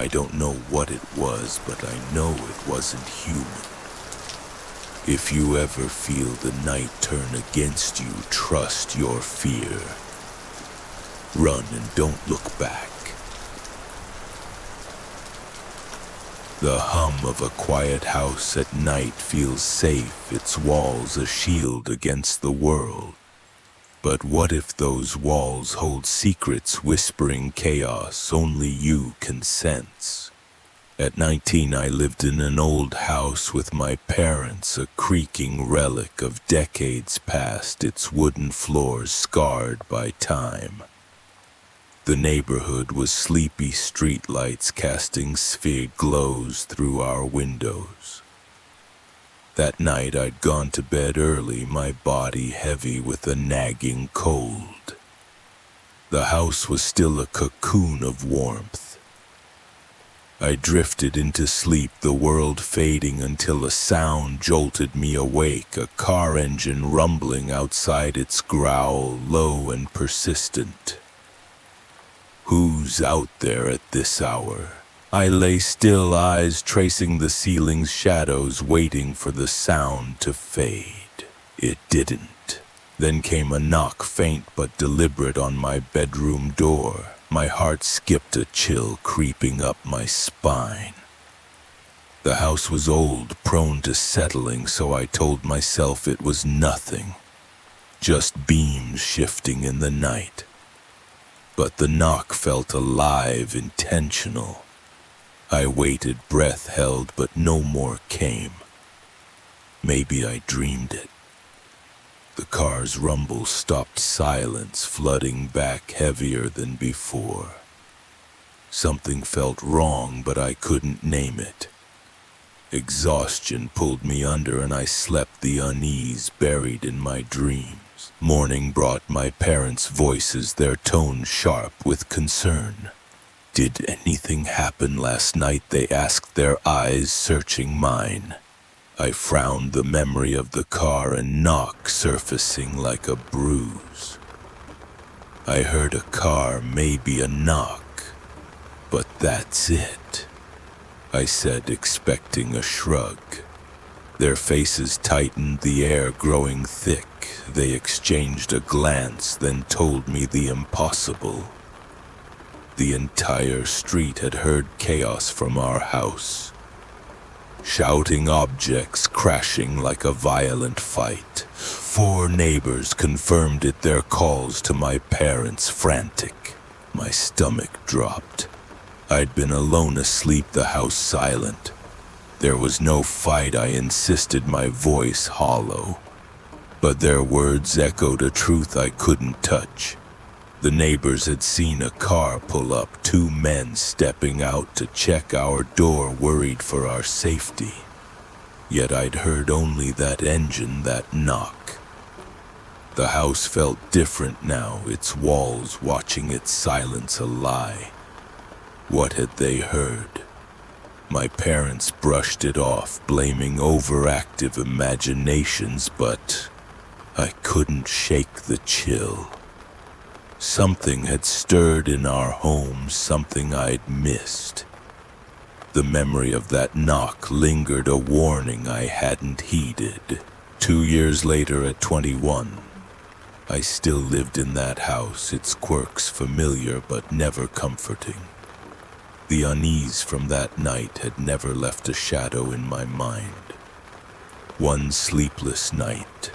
Speaker 1: I don't know what it was, but I know it wasn't human. If you ever feel the night turn against you, trust your fear. Run and don't look back. The hum of a quiet house at night feels safe, its walls a shield against the world. But what if those walls hold secrets, whispering chaos only you can sense? At 19, I lived in an old house with my parents, a creaking relic of decades past, its wooden floors scarred by time. The neighborhood was sleepy, streetlights casting sphered glows through our windows. That night I'd gone to bed early, my body heavy with a nagging cold. The house was still a cocoon of warmth. I drifted into sleep, the world fading, until a sound jolted me awake, a car engine rumbling outside, its growl low and persistent. Who's out there at this hour? I lay still, eyes tracing the ceiling's shadows, waiting for the sound to fade. It didn't. Then came a knock, faint but deliberate, on my bedroom door. My heart skipped, a chill creeping up my spine. The house was old, prone to settling, so I told myself it was nothing. Just beams shifting in the night. But the knock felt alive, intentional. I waited, breath held, but no more came. Maybe I dreamed it. The car's rumble stopped, silence flooding back heavier than before. Something felt wrong, but I couldn't name it. Exhaustion pulled me under, and I slept, the unease buried in my dreams. Morning brought my parents' voices, their tone sharp with concern. "Did anything happen last night?" they asked, their eyes searching mine. I frowned, the memory of the car and knock surfacing like a bruise. I heard a car, maybe a knock, but that's it, I said, expecting a shrug. Their faces tightened, the air growing thick. They exchanged a glance, then told me the impossible. The entire street had heard chaos from our house. Shouting objects crashing like a violent fight. 4 neighbors confirmed it, their calls to my parents frantic. My stomach dropped. I'd been alone asleep, the house silent. There was no fight, I insisted, my voice hollow. But their words echoed a truth I couldn't touch. The neighbors had seen a car pull up, 2 men stepping out to check our door, worried for our safety. Yet I'd heard only that engine, that knock. The house felt different now, its walls watching its silence a lie. What had they heard? My parents brushed it off, blaming overactive imaginations, but I couldn't shake the chill. Something had stirred in our home, something I'd missed. The memory of that knock lingered, a warning I hadn't heeded. 2 years later, at 21, I still lived in that house, its quirks familiar but never comforting. The unease from that night had never left a shadow in my mind. One sleepless night,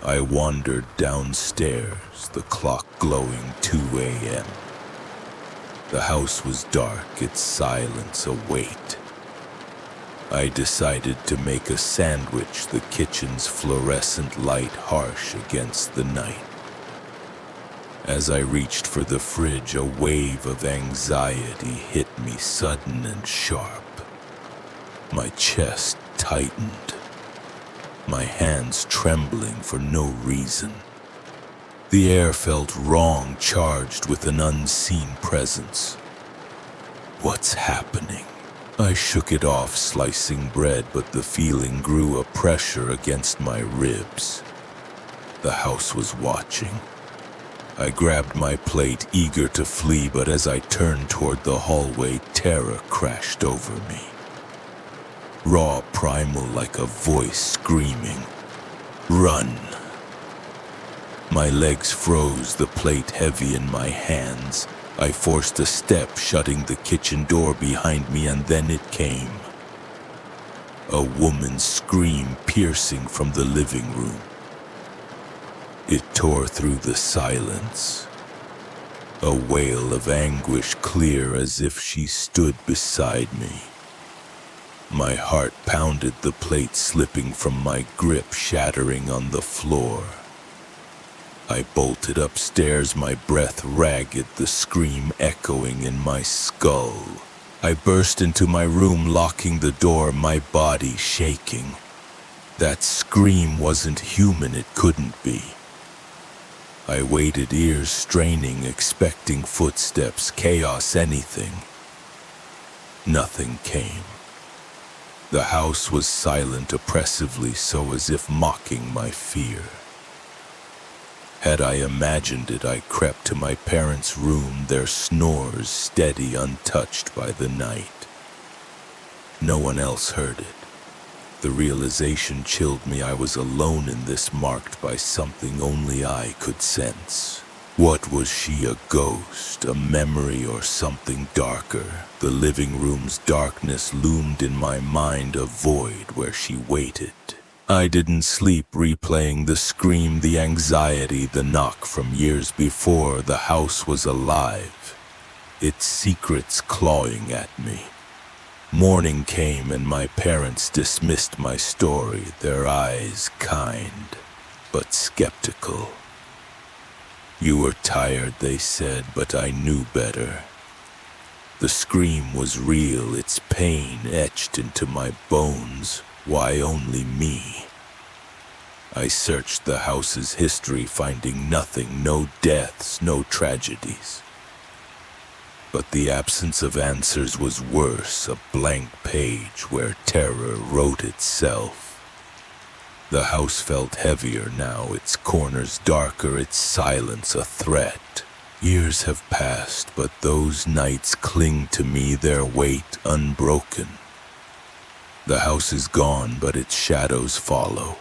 Speaker 1: I wandered downstairs, the clock glowing 2 a.m. The house was dark, its silence a weight. I decided to make a sandwich, the kitchen's fluorescent light harsh against the night. As I reached for the fridge, a wave of anxiety hit me, sudden and sharp. My chest tightened, my hands trembling for no reason. The air felt wrong, charged with an unseen presence. What's happening? I shook it off, slicing bread, but the feeling grew, a pressure against my ribs. The house was watching. I grabbed my plate, eager to flee, but as I turned toward the hallway, terror crashed over me. Raw, primal, like a voice screaming, "Run!" My legs froze, the plate heavy in my hands. I forced a step, shutting the kitchen door behind me, and then it came. A woman's scream piercing from the living room. It tore through the silence, a wail of anguish, clear as if she stood beside me. My heart pounded, the plate slipping from my grip, shattering on the floor. I bolted upstairs, my breath ragged, the scream echoing in my skull. I burst into my room, locking the door, my body shaking. That scream wasn't human, it couldn't be. I waited, ears straining, expecting footsteps, chaos, anything. Nothing came. The house was silent, oppressively so, as if mocking my fear. Had I imagined it, I crept to my parents' room, their snores steady, untouched by the night. No one else heard it. The realization chilled me. I was alone in this, marked by something only I could sense. What was she, a ghost, a memory, or something darker? The living room's darkness loomed in my mind, a void where she waited. I didn't sleep, replaying the scream, the anxiety, the knock from years before. The house was alive, its secrets clawing at me. Morning came and my parents dismissed my story, their eyes kind, but skeptical. You were tired, they said, but I knew better. The scream was real, its pain etched into my bones. Why only me? I searched the house's history, finding nothing, no deaths, no tragedies. But the absence of answers was worse, a blank page where terror wrote itself. The house felt heavier now, its corners darker, its silence a threat. Years have passed, but those nights cling to me, their weight unbroken. The house is gone, but its shadows follow.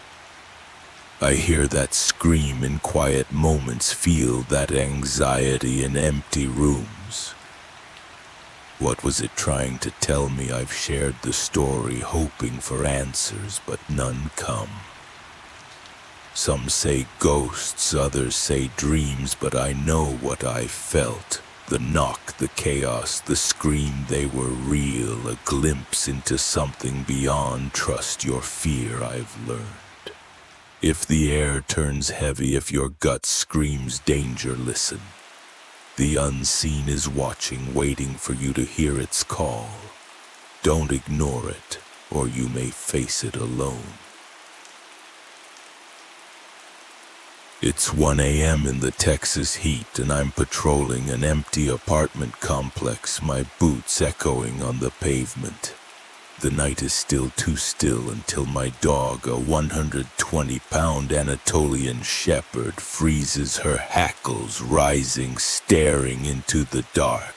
Speaker 1: I hear that scream in quiet moments, feel that anxiety in empty rooms. What was it trying to tell me? I've shared the story, hoping for answers, but none come. Some say ghosts, others say dreams, but I know what I felt. The knock, the chaos, the scream, they were real, a glimpse into something beyond trust your fear, I've learned. If the air turns heavy, if your gut screams danger, listen. The unseen is watching, waiting for you to hear its call. Don't ignore it, or you may face it alone. It's 1 a.m. in the Texas heat, and I'm patrolling an empty apartment complex, my boots echoing on the pavement. The night is still too still until my dog, a 120-pound Anatolian shepherd, freezes her hackles, rising, staring into the dark.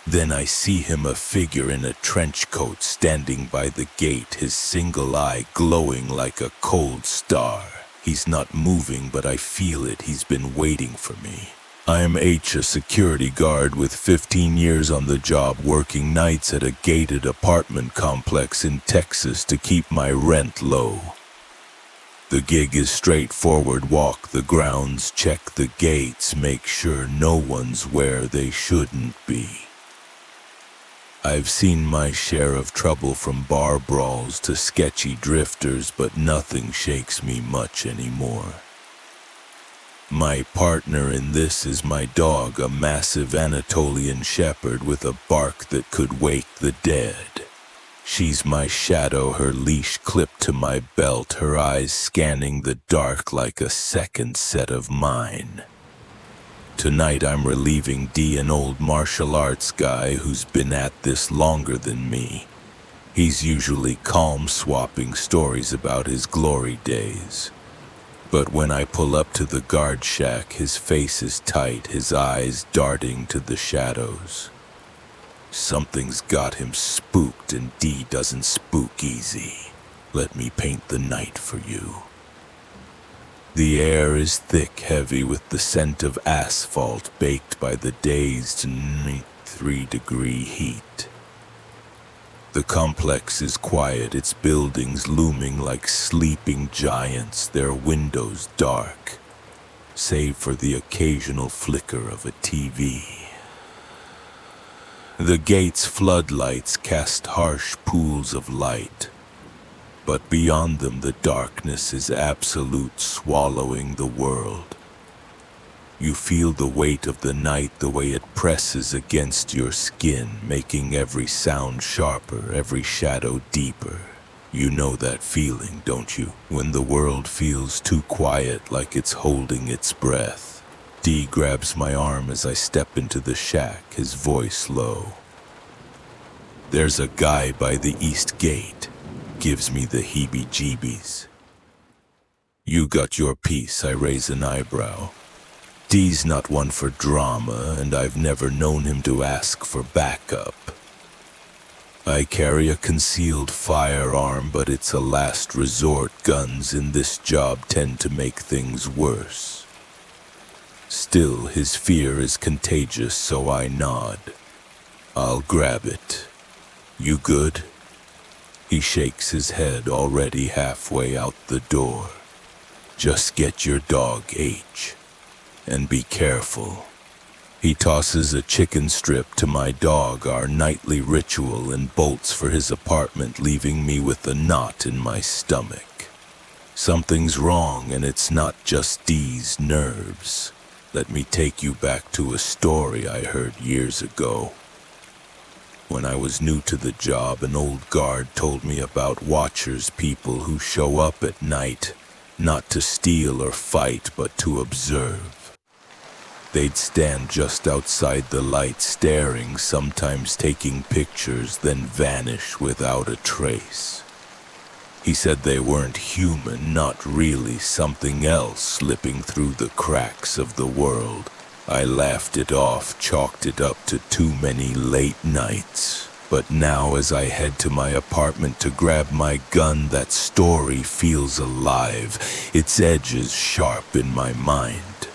Speaker 1: Then I see him, a figure in a trench coat, standing by the gate, his single eye glowing like a cold star. He's not moving, but I feel it. He's been waiting for me. I am H, a security guard with 15 years on the job, working nights at a gated apartment complex in Texas to keep my rent low. The gig is straightforward: walk the grounds, check the gates, make sure no one's where they shouldn't be. I've seen my share of trouble, from bar brawls to sketchy drifters, but nothing shakes me much anymore. My partner in this is my dog, a massive Anatolian shepherd with a bark that could wake the dead. She's my shadow, her leash clipped to my belt, her eyes scanning the dark like a second set of mine. Tonight I'm relieving D, an old martial arts guy who's been at this longer than me. He's usually calm, swapping stories about his glory days. But when I pull up to the guard shack, his face is tight, his eyes darting to the shadows. Something's got him spooked, and D doesn't spook easy. Let me paint the night for you. The air is thick, heavy with the scent of asphalt baked by the day's 93-degree heat. The complex is quiet, its buildings looming like sleeping giants, their windows dark, save for the occasional flicker of a TV. The gate's floodlights cast harsh pools of light, but beyond them the darkness is absolute, swallowing the world. You feel the weight of the night, the way it presses against your skin, making every sound sharper, every shadow deeper. You know that feeling, don't you? When the world feels too quiet, like it's holding its breath. D grabs my arm as I step into the shack, his voice low. There's a guy by the east gate. Gives me the heebie-jeebies. You got your piece, I raise an eyebrow. D's not one for drama, and I've never known him to ask for backup. I carry a concealed firearm, but it's a last resort. Guns in this job tend to make things worse. Still, his fear is contagious, so I nod. I'll grab it. You good? He shakes his head, already halfway out the door. Just get your dog, H. And be careful. He tosses a chicken strip to my dog, our nightly ritual, and bolts for his apartment, leaving me with a knot in my stomach. Something's wrong, and it's not just D's nerves. Let me take you back to a story I heard years ago. When I was new to the job, an old guard told me about watchers, people who show up at night, not to steal or fight, but to observe. They'd stand just outside the light, staring, sometimes taking pictures, then vanish without a trace. He said they weren't human, not really, something else slipping through the cracks of the world. I laughed it off, chalked it up to too many late nights. But now as I head to my apartment to grab my gun, that story feels alive, its edges sharp in my mind.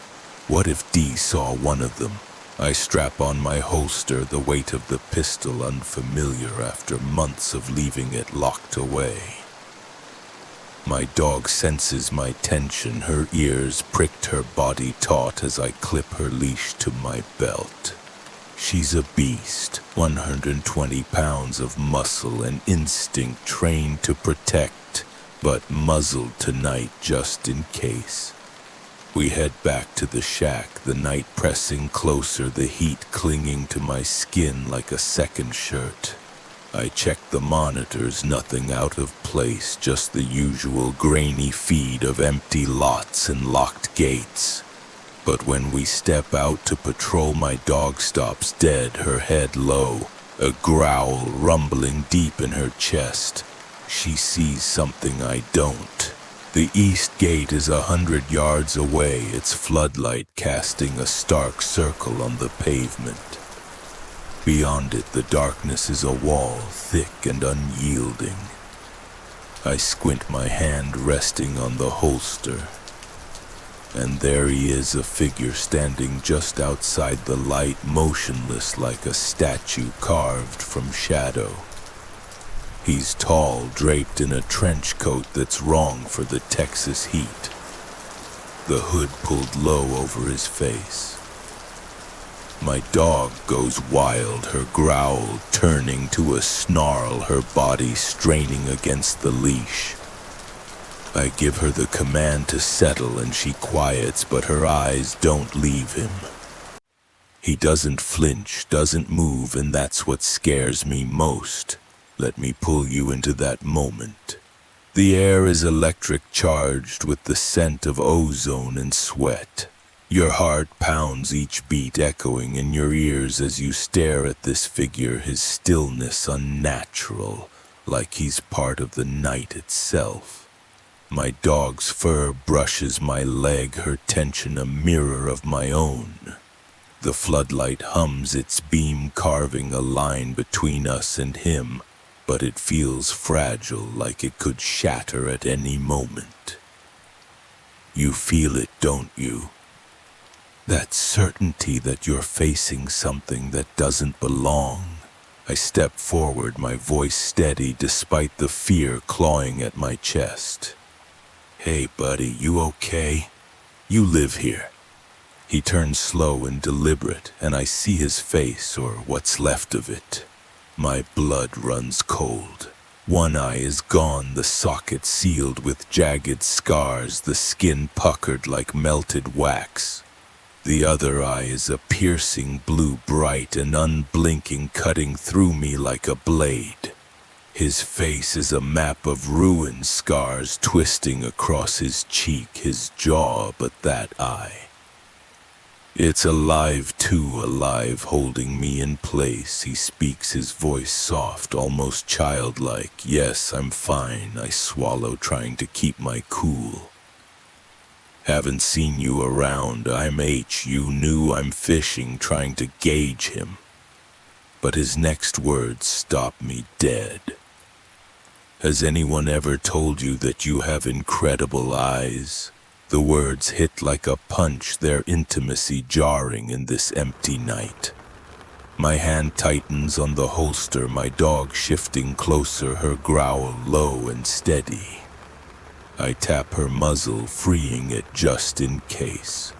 Speaker 1: What if Dee saw one of them? I strap on my holster, the weight of the pistol unfamiliar after months of leaving it locked away. My dog senses my tension, her ears pricked, her body taut as I clip her leash to my belt. She's a beast, 120 pounds of muscle and instinct trained to protect, but muzzled tonight just in case. We head back to the shack, the night pressing closer, the heat clinging to my skin like a second shirt. I check the monitors, nothing out of place, just the usual grainy feed of empty lots and locked gates. But when we step out to patrol, my dog stops dead, her head low, a growl rumbling deep in her chest. She sees something I don't. The east gate is 100 yards away, its floodlight casting a stark circle on the pavement. Beyond it, the darkness is a wall, thick and unyielding. I squint, my hand resting on the holster. And there he is, a figure standing just outside the light, motionless like a statue carved from shadow. He's tall, draped in a trench coat that's wrong for the Texas heat. The hood pulled low over his face. My dog goes wild, her growl turning to a snarl, her body straining against the leash. I give her the command to settle and she quiets, but her eyes don't leave him. He doesn't flinch, doesn't move, and that's what scares me most. Let me pull you into that moment. The air is electric charged with the scent of ozone and sweat. Your heart pounds, each beat echoing in your ears as you stare at this figure, his stillness unnatural, like he's part of the night itself. My dog's fur brushes my leg, her tension a mirror of my own. The floodlight hums its beam, carving a line between us and him, but it feels fragile, like it could shatter at any moment. You feel it, don't you? That certainty that you're facing something that doesn't belong. I step forward, my voice steady despite the fear clawing at my chest. Hey buddy, you okay? You live here. He turns slow and deliberate, and I see his face, or what's left of it. My blood runs cold. One eye is gone, the socket sealed with jagged scars, the skin puckered like melted wax. The other eye is a piercing blue, bright and unblinking, cutting through me like a blade. His face is a map of ruined scars twisting across his cheek, his jaw, but that eye. It's alive too, alive, holding me in place. He speaks, his voice soft, almost childlike. Yes, I'm fine, I swallow, trying to keep my cool. Haven't seen you around, I'm H, you knew I'm fishing, trying to gauge him. But his next words stop me dead. Has anyone ever told you that you have incredible eyes? The words hit like a punch, their intimacy jarring in this empty night. My hand tightens on the holster, my dog shifting closer, her growl low and steady. I tap her muzzle, freeing it just in case.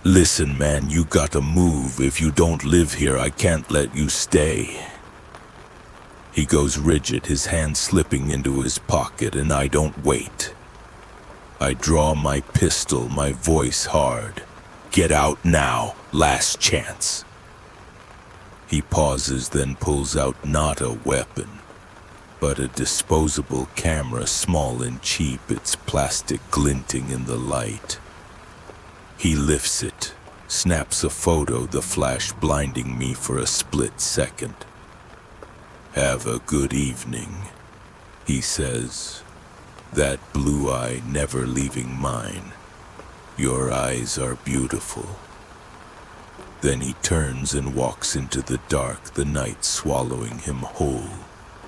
Speaker 1: Listen, man, you gotta move. If you don't live here, I can't let you stay. He goes rigid, his hand slipping into his pocket, and I don't wait. I draw my pistol, my voice hard. Get out now, last chance. He pauses, then pulls out not a weapon, but a disposable camera, small and cheap, its plastic glinting in the light. He lifts it, snaps a photo, the flash blinding me for a split second. Have a good evening, he says, that blue eye never leaving mine. Your eyes are beautiful. Then he turns and walks into the dark, the night swallowing him whole.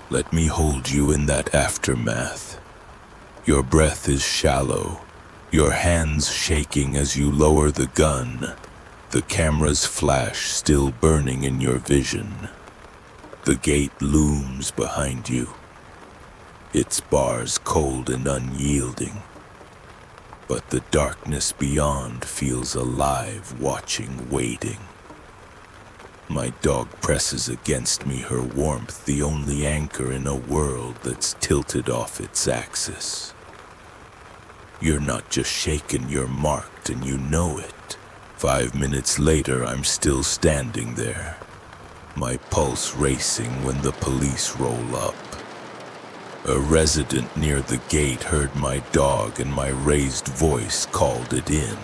Speaker 1: Let me hold you in that aftermath. Your breath is shallow, your hands shaking as you lower the gun, the camera's flash still burning in your vision. The gate looms behind you, its bars cold and unyielding. But the darkness beyond feels alive, watching, waiting. My dog presses against me, her warmth the only anchor in a world that's tilted off its axis. You're not just shaken, you're marked, and you know it. 5 minutes later, I'm still standing there, my pulse racing when the police roll up. A resident near the gate heard my dog and my raised voice called it in.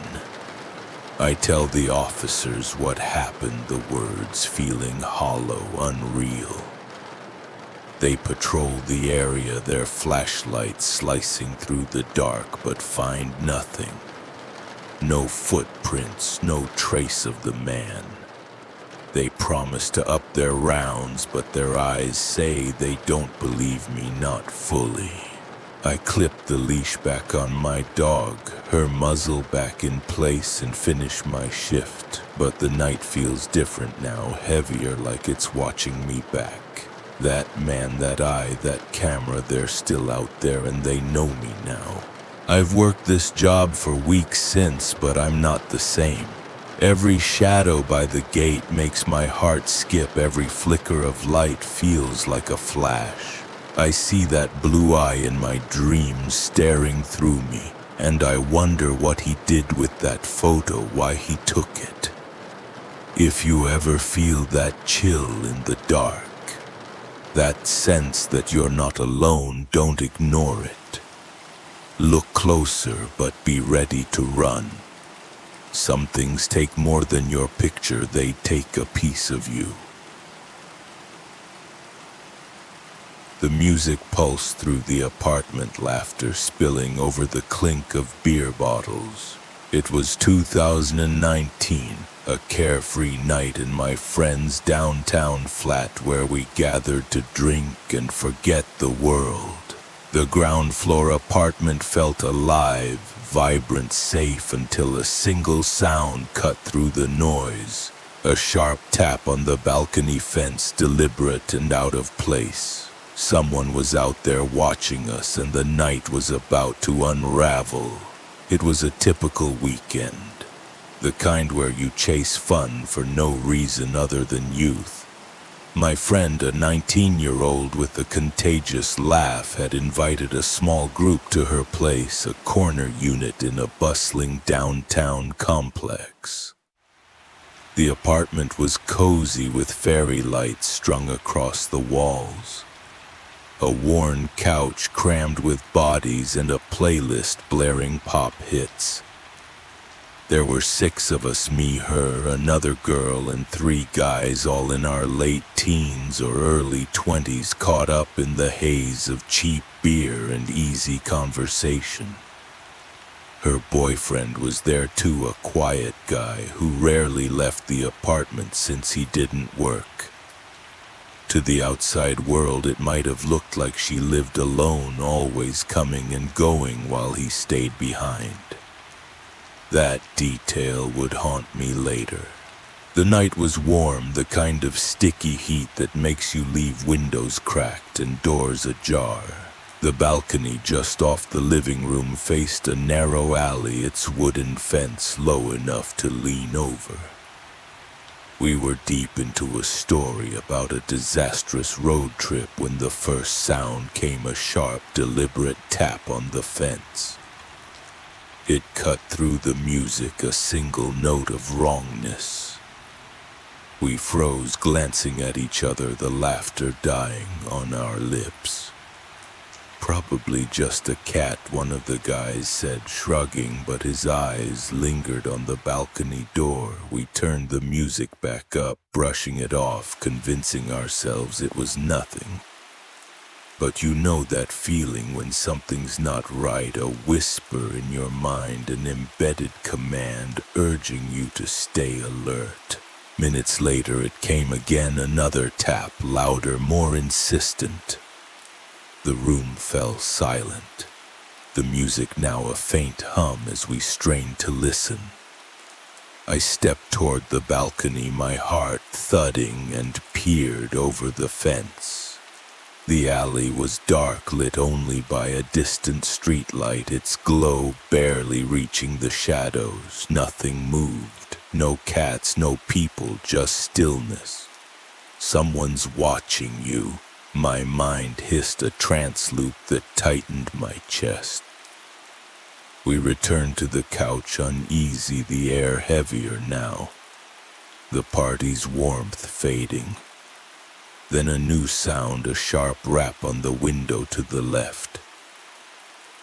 Speaker 1: I tell the officers what happened, the words feeling hollow, unreal. They patrol the area, their flashlights slicing through the dark, but find nothing. No footprints, no trace of the man. They promise to up their rounds, but their eyes say they don't believe me, not fully. I clip the leash back on my dog, her muzzle back in place, and finish my shift. But the night feels different now, heavier, like it's watching me back. That man, that eye, that camera, they're still out there and they know me now. I've worked this job for weeks since, but I'm not the same. Every shadow by the gate makes my heart skip. Every flicker of light feels like a flash. I see that blue eye in my dreams staring through me, and I wonder what he did with that photo, why he took it. If you ever feel that chill in the dark, that sense that you're not alone, don't ignore it. Look closer, but be ready to run. Some things take more than your picture, they take a piece of you. The music pulsed through the apartment, laughter spilling over the clink of beer bottles. It was 2019, a carefree night in my friend's downtown flat where we gathered to drink and forget the world. The ground floor apartment felt alive, vibrant, safe, until a single sound cut through the noise. A sharp tap on the balcony fence, deliberate and out of place. Someone was out there watching us, and the night was about to unravel. It was a typical weekend, the kind where you chase fun for no reason other than youth. My friend, a 19-year-old with a contagious laugh, had invited a small group to her place, a corner unit in a bustling downtown complex. The apartment was cozy with fairy lights strung across the walls. A worn couch crammed with bodies and a playlist blaring pop hits. There were 6 of us, me, her, another girl, and 3 guys, all in our late teens or early 20s, caught up in the haze of cheap beer and easy conversation. Her boyfriend was there too, a quiet guy who rarely left the apartment since he didn't work. To the outside world, it might have looked like she lived alone, always coming and going while he stayed behind. That detail would haunt me later. The night was warm, the kind of sticky heat that makes you leave windows cracked and doors ajar. The balcony just off the living room faced a narrow alley, its wooden fence low enough to lean over. We were deep into a story about a disastrous road trip when the first sound came, a sharp, deliberate tap on the fence. It cut through the music, a single note of wrongness. We froze, glancing at each other, the laughter dying on our lips. Probably just a cat, one of the guys said, shrugging, but his eyes lingered on the balcony door. We turned the music back up, brushing it off, convincing ourselves it was nothing. But you know that feeling when something's not right, a whisper in your mind, an embedded command urging you to stay alert. Minutes later it came again, another tap, louder, more insistent. The room fell silent, the music now a faint hum as we strained to listen. I stepped toward the balcony, my heart thudding, and peered over the fence. The alley was dark, lit only by a distant streetlight, its glow barely reaching the shadows. Nothing moved. No cats, no people, just stillness. Someone's watching you. My mind hissed a trance loop that tightened my chest. We returned to the couch, uneasy, the air heavier now. The party's warmth fading. Then a new sound, a sharp rap on the window to the left.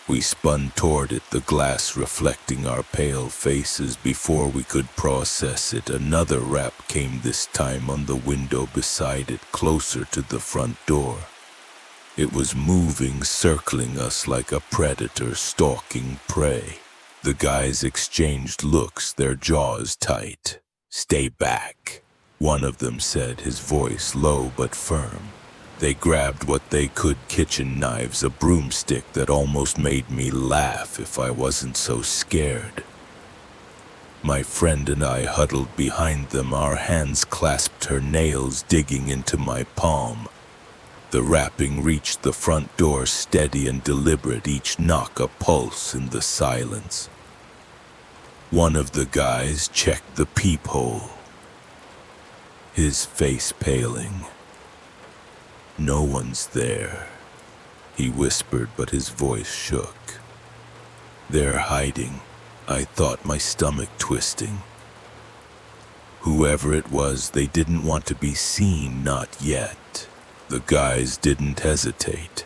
Speaker 1: We spun toward it, the glass reflecting our pale faces. Before we could process it, another rap came, this time on the window beside it, closer to the front door. It was moving, circling us like a predator stalking prey. The guys exchanged looks, their jaws tight. "Stay back," one of them said, his voice low but firm. They grabbed what they could, kitchen knives, a broomstick that almost made me laugh if I wasn't so scared. My friend and I huddled behind them, our hands clasped, her nails digging into my palm. The rapping reached the front door, steady and deliberate, each knock a pulse in the silence. One of the guys checked the peephole, his face paling. "No one's there," he whispered, but his voice shook. "They're hiding," I thought, my stomach twisting. Whoever it was, they didn't want to be seen, not yet. The guys didn't hesitate.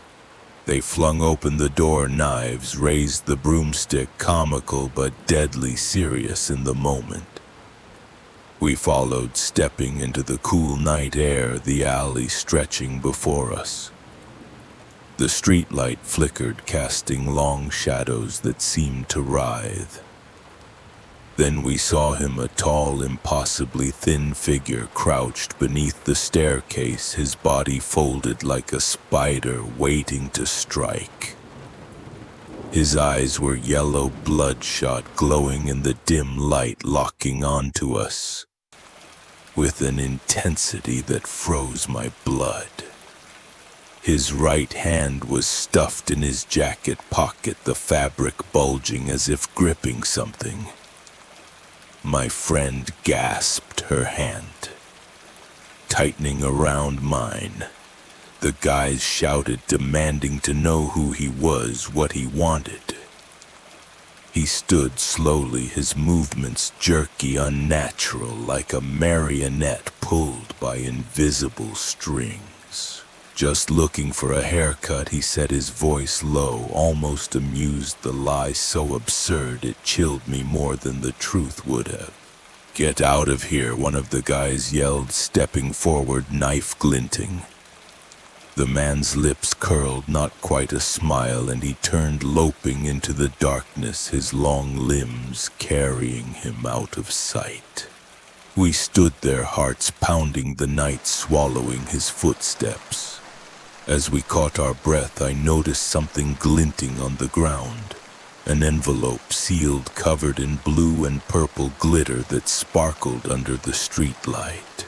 Speaker 1: They flung open the door, knives, raised the broomstick, comical but deadly serious in the moment. We followed, stepping into the cool night air, the alley stretching before us. The streetlight flickered, casting long shadows that seemed to writhe. Then we saw him, a tall, impossibly thin figure, crouched beneath the staircase, his body folded like a spider waiting to strike. His eyes were yellow, bloodshot, glowing in the dim light, locking onto us with an intensity that froze my blood. His right hand was stuffed in his jacket pocket, the fabric bulging as if gripping something. My friend gasped, her hand tightening around mine. The guys shouted, demanding to know who he was, what he wanted. He stood slowly, his movements jerky, unnatural, like a marionette pulled by invisible strings. "Just looking for a haircut," he said, his voice low, almost amused, the lie so absurd it chilled me more than the truth would have. "Get out of here," one of the guys yelled, stepping forward, knife glinting. The man's lips curled, not quite a smile, and he turned loping into the darkness, his long limbs carrying him out of sight. We stood there, hearts pounding, the night swallowing his footsteps. As we caught our breath, I noticed something glinting on the ground, an envelope sealed, covered in blue and purple glitter that sparkled under the streetlight.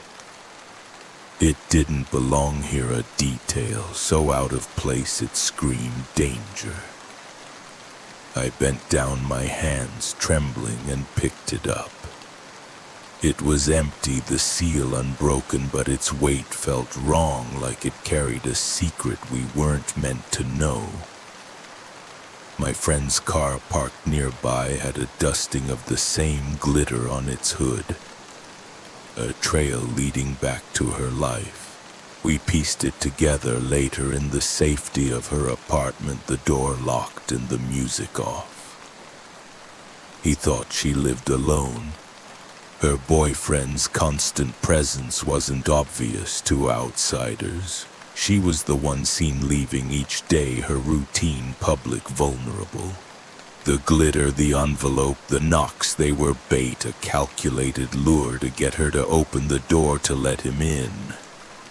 Speaker 1: It didn't belong here, a detail so out of place it screamed danger. I bent down, my hands trembling, and picked it up. It was empty, the seal unbroken, but its weight felt wrong, like it carried a secret we weren't meant to know. My friend's car, parked nearby, had a dusting of the same glitter on its hood, a trail leading back to her life. We pieced it together later, in the safety of her apartment, the door locked and the music off. He thought she lived alone. Her boyfriend's constant presence wasn't obvious to outsiders. She was the one seen leaving each day, her routine public, vulnerable. The glitter, the envelope, the knocks, they were bait, a calculated lure to get her to open the door to let him in.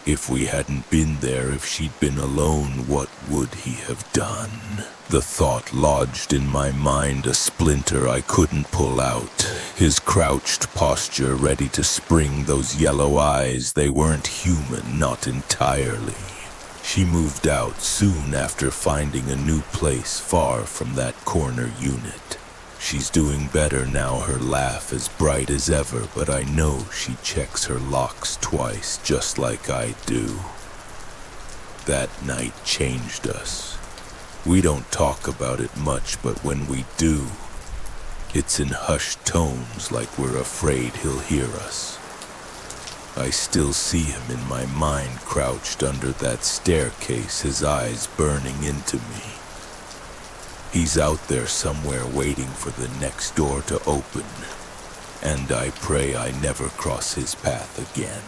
Speaker 1: If we hadn't been there, if she'd been alone, what would he have done? The thought lodged in my mind, a splinter I couldn't pull out. His crouched posture, ready to spring, those yellow eyes, they weren't human, not entirely. She moved out soon after finding a new place far from that corner unit. She's doing better now, her laugh as bright as ever, but I know she checks her locks twice, just like I do. That night changed us. We don't talk about it much, but when we do, it's in hushed tones, like we're afraid he'll hear us. I still see him in my mind, crouched under that staircase, his eyes burning into me. He's out there somewhere waiting for the next door to open, and I pray I never cross his path again.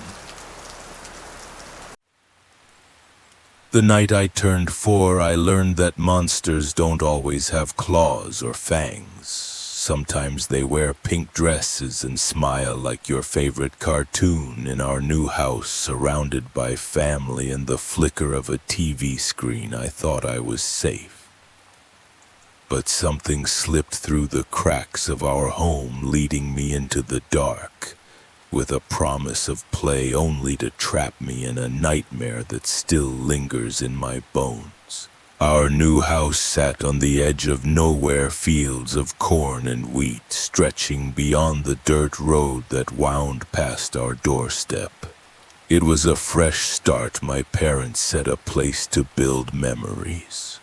Speaker 1: The night I turned 4, I learned that monsters don't always have claws or fangs. Sometimes they wear pink dresses and smile like your favorite cartoon. In our new house, surrounded by family and the flicker of a TV screen, I thought I was safe. But something slipped through the cracks of our home, leading me into the dark, with a promise of play only to trap me in a nightmare that still lingers in my bones. Our new house sat on the edge of nowhere, fields of corn and wheat stretching beyond the dirt road that wound past our doorstep. It was a fresh start. My parents said, a place to build memories.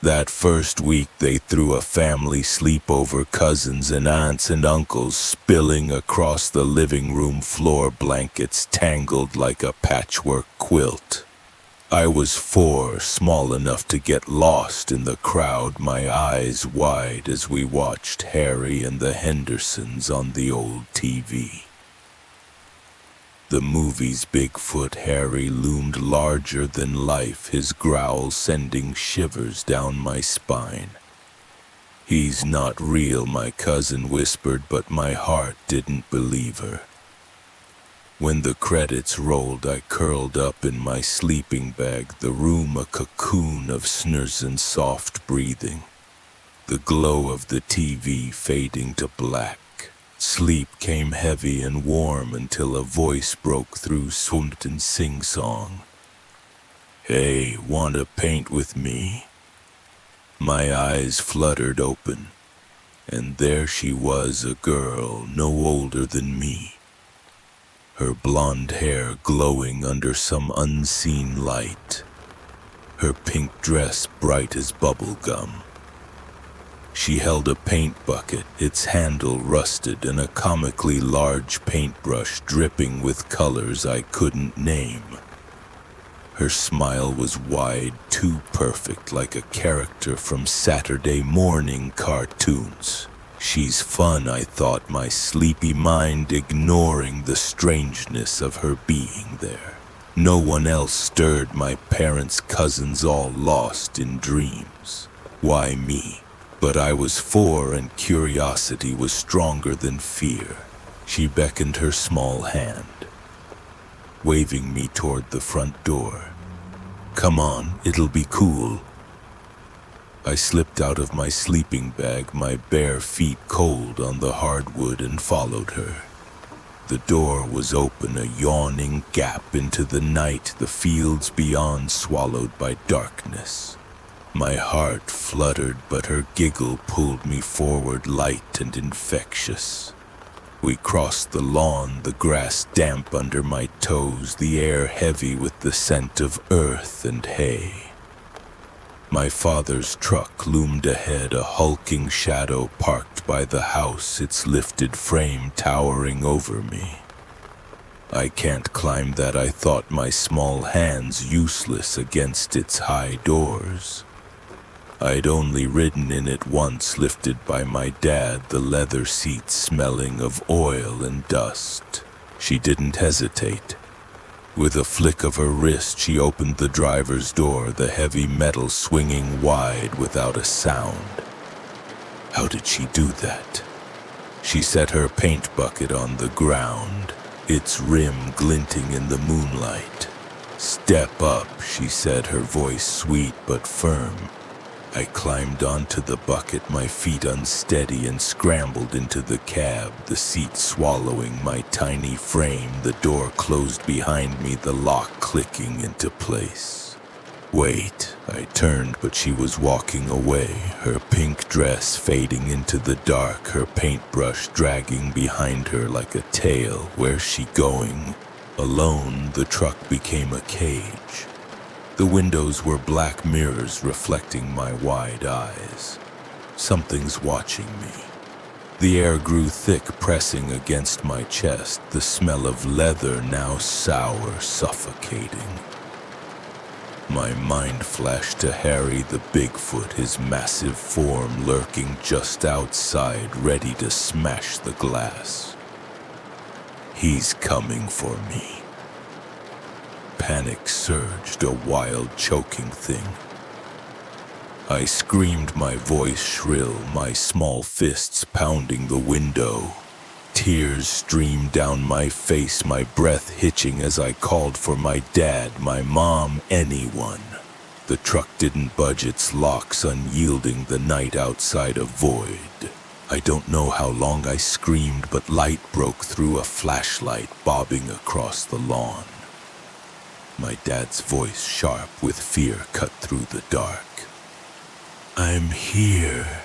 Speaker 1: That first week they threw a family sleepover, cousins and aunts and uncles spilling across the living room floor, blankets tangled like a patchwork quilt. I was 4, small enough to get lost in the crowd, my eyes wide as we watched Harry and the Hendersons on the old TV. The movie's Bigfoot Harry loomed larger than life, his growl sending shivers down my spine. "He's not real," my cousin whispered, but my heart didn't believe her. When the credits rolled, I curled up in my sleeping bag, the room a cocoon of snores and soft breathing. The glow of the TV fading to black. Sleep came heavy and warm until a voice broke through Swimpton's sing-song. "Hey, wanna paint with me?" My eyes fluttered open, and there she was, a girl no older than me. Her blonde hair glowing under some unseen light. Her pink dress bright as bubble gum. She held a paint bucket, its handle rusted, and a comically large paintbrush dripping with colors I couldn't name. Her smile was wide, too perfect, like a character from Saturday morning cartoons. She's fun, I thought, my sleepy mind ignoring the strangeness of her being there. No one else stirred, my parents' cousins all lost in dreams. Why me? But I was 4 and curiosity was stronger than fear. She beckoned her small hand, waving me toward the front door. "Come on, it'll be cool." I slipped out of my sleeping bag, my bare feet cold on the hardwood, and followed her. The door was open, a yawning gap into the night, the fields beyond swallowed by darkness. My heart fluttered, but her giggle pulled me forward, light and infectious. We crossed the lawn, the grass damp under my toes, the air heavy with the scent of earth and hay. My father's truck loomed ahead, a hulking shadow parked by the house, its lifted frame towering over me. I can't climb that, I thought, my small hands useless against its high doors. I'd only ridden in it once, lifted by my dad, the leather seat smelling of oil and dust. She didn't hesitate. With a flick of her wrist, she opened the driver's door, the heavy metal swinging wide without a sound. How did she do that? She set her paint bucket on the ground, its rim glinting in the moonlight. "Step up," she said, her voice sweet but firm. I climbed onto the bucket, my feet unsteady, and scrambled into the cab, the seat swallowing my tiny frame, the door closed behind me, the lock clicking into place. "Wait," I turned, but she was walking away, her pink dress fading into the dark, her paintbrush dragging behind her like a tail. Where's she going? Alone, the truck became a cage. The windows were black mirrors reflecting my wide eyes. Something's watching me. The air grew thick, pressing against my chest, the smell of leather now sour, suffocating. My mind flashed to Harry the Bigfoot, his massive form lurking just outside, ready to smash the glass. He's coming for me. Panic surged, a wild, choking thing. I screamed, my voice shrill, my small fists pounding the window. Tears streamed down my face, my breath hitching as I called for my dad, my mom, anyone. The truck didn't budge, its locks unyielding, the night outside a void. I don't know how long I screamed, but light broke through, a flashlight bobbing across the lawn. My dad's voice, sharp with fear, cut through the dark. "I'm here."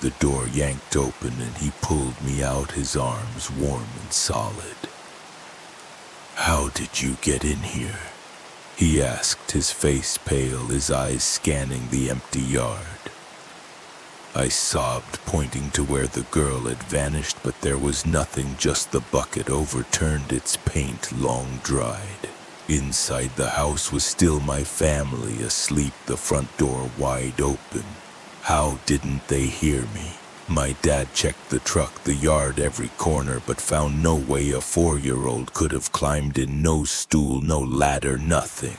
Speaker 1: The door yanked open and he pulled me out, his arms warm and solid. "How did you get in here?" he asked, his face pale, his eyes scanning the empty yard. I sobbed, pointing to where the girl had vanished, but there was nothing, just the bucket overturned, its paint long dried. Inside the house was still my family, asleep, the front door wide open. How didn't they hear me? My dad checked the truck, the yard, every corner, but found no way a 4-year-old could have climbed in, no stool, no ladder, nothing.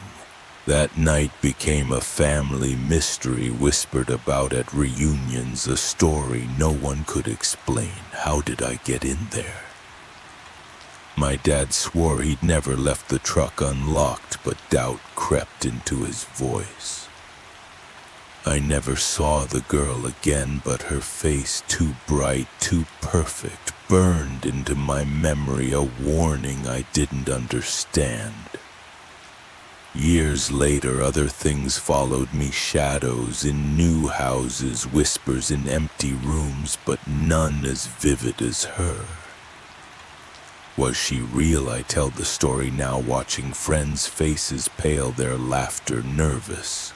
Speaker 1: That night became a family mystery, whispered about at reunions, a story no one could explain. How did I get in there? My dad swore he'd never left the truck unlocked, but doubt crept into his voice. I never saw the girl again, but her face, too bright, too perfect, burned into my memory, a warning I didn't understand. Years later, other things followed me, shadows in new houses, whispers in empty rooms, but none as vivid as her. Was she real? I tell the story now, watching friends' faces pale, their laughter nervous.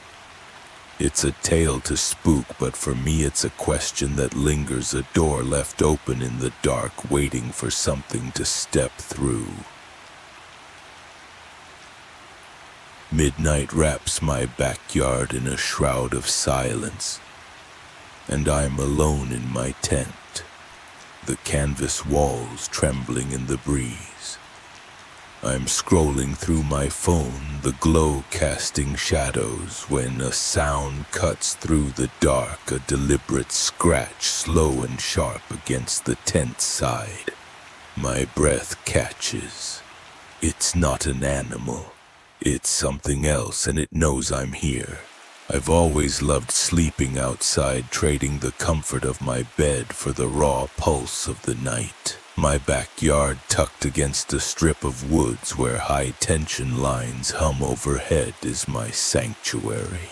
Speaker 1: It's a tale to spook, but for me it's a question that lingers, a door left open in the dark, waiting for something to step through. Midnight wraps my backyard in a shroud of silence, and I'm alone in my tent. The canvas walls trembling in the breeze. I'm scrolling through my phone, the glow casting shadows, when a sound cuts through the dark, a deliberate scratch, slow and sharp against the tent side. My breath catches. It's not an animal. It's something else, and it knows I'm here. I've always loved sleeping outside, trading the comfort of my bed for the raw pulse of the night. My backyard tucked against a strip of woods where high-tension lines hum overhead is my sanctuary.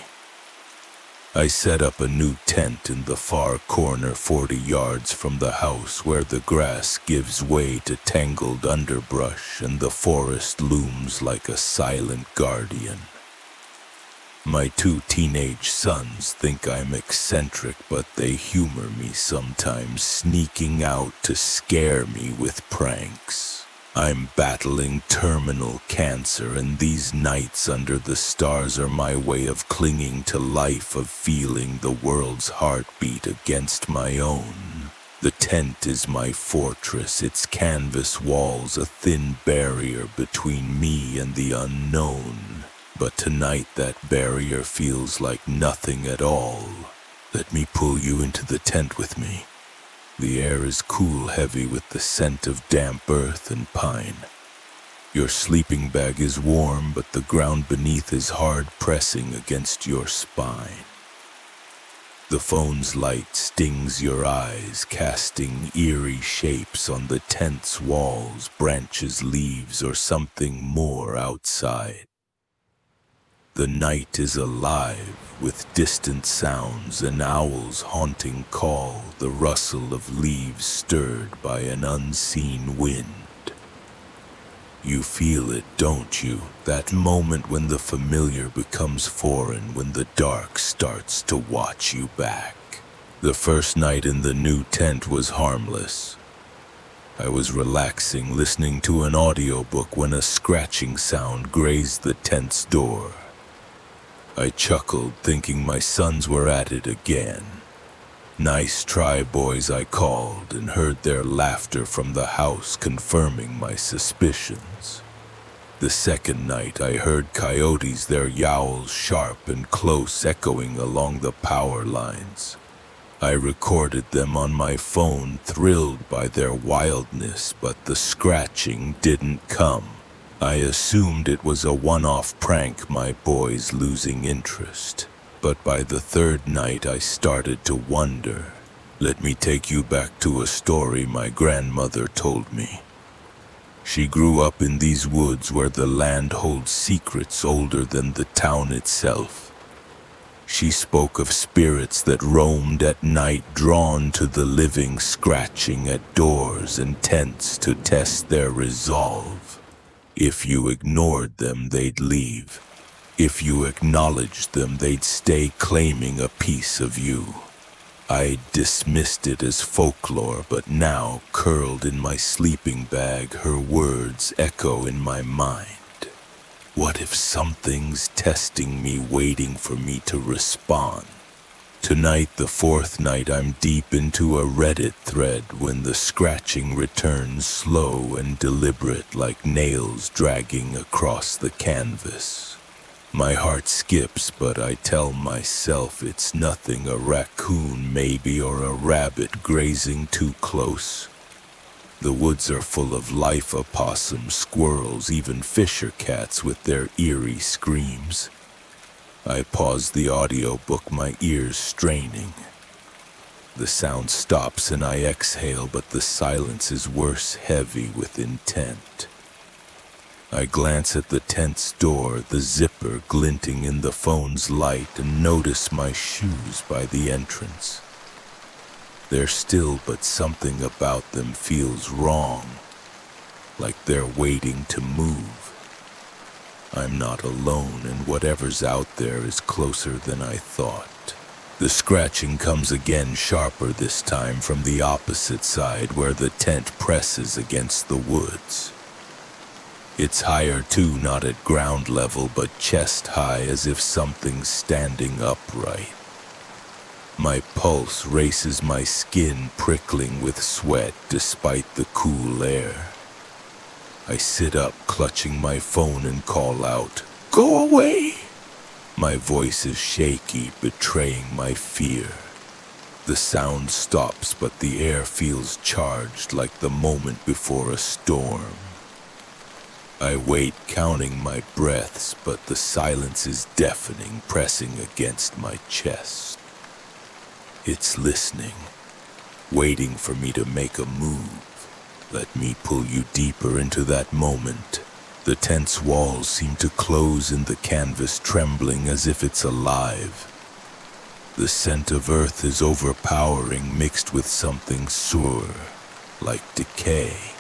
Speaker 1: I set up a new tent in the far corner, 40 yards from the house, where the grass gives way to tangled underbrush and the forest looms like a silent guardian. My 2 teenage sons think I'm eccentric, but they humor me sometimes, sneaking out to scare me with pranks. I'm battling terminal cancer, and these nights under the stars are my way of clinging to life, of feeling the world's heartbeat against my own. The tent is my fortress, its canvas walls a thin barrier between me and the unknown. But tonight that barrier feels like nothing at all. Let me pull you into the tent with me. The air is cool, heavy with the scent of damp earth and pine. Your sleeping bag is warm, but the ground beneath is hard, pressing against your spine. The phone's light stings your eyes, casting eerie shapes on the tent's walls, branches, leaves, or something more outside. The night is alive with distant sounds, an owl's haunting call, the rustle of leaves stirred by an unseen wind. You feel it, don't you? That moment when the familiar becomes foreign, when the dark starts to watch you back. The first night in the new tent was harmless. I was relaxing, listening to an audiobook when a scratching sound grazed the tent's door. I chuckled, thinking my sons were at it again. "Nice try, boys," I called, and heard their laughter from the house, confirming my suspicions. The second night I heard coyotes, their yowls sharp and close, echoing along the power lines. I recorded them on my phone, thrilled by their wildness, but the scratching didn't come. I assumed it was a one-off prank, my boys losing interest. But by the third night I started to wonder. Let me take you back to a story my grandmother told me. She grew up in these woods where the land holds secrets older than the town itself. She spoke of spirits that roamed at night, drawn to the living, scratching at doors and tents to test their resolve. If you ignored them, they'd leave. If you acknowledged them, they'd stay, claiming a piece of you. I dismissed it as folklore, but now, curled in my sleeping bag, her words echo in my mind. What if something's testing me, waiting for me to respond? Tonight, the fourth night, I'm deep into a Reddit thread when the scratching returns, slow and deliberate, like nails dragging across the canvas. My heart skips, but I tell myself it's nothing, a raccoon maybe, or a rabbit grazing too close. The woods are full of life, opossums, squirrels, even fisher cats with their eerie screams. I pause the audiobook, my ears straining. The sound stops and I exhale, but the silence is worse, heavy with intent. I glance at the tent's door, the zipper glinting in the phone's light, and notice my shoes by the entrance. They're still, but something about them feels wrong, like they're waiting to move. I'm not alone, and whatever's out there is closer than I thought. The scratching comes again, sharper this time from the opposite side where the tent presses against the woods. It's higher too, not at ground level, but chest high, as if something's standing upright. My pulse races, my skin prickling with sweat despite the cool air. I sit up, clutching my phone, and call out, "Go away!" My voice is shaky, betraying my fear. The sound stops, but the air feels charged, like the moment before a storm. I wait, counting my breaths, but the silence is deafening, pressing against my chest. It's listening, waiting for me to make a move. Let me pull you deeper into that moment. The tent's walls seem to close in the canvas, trembling as if it's alive. The scent of earth is overpowering, mixed with something sour, like decay.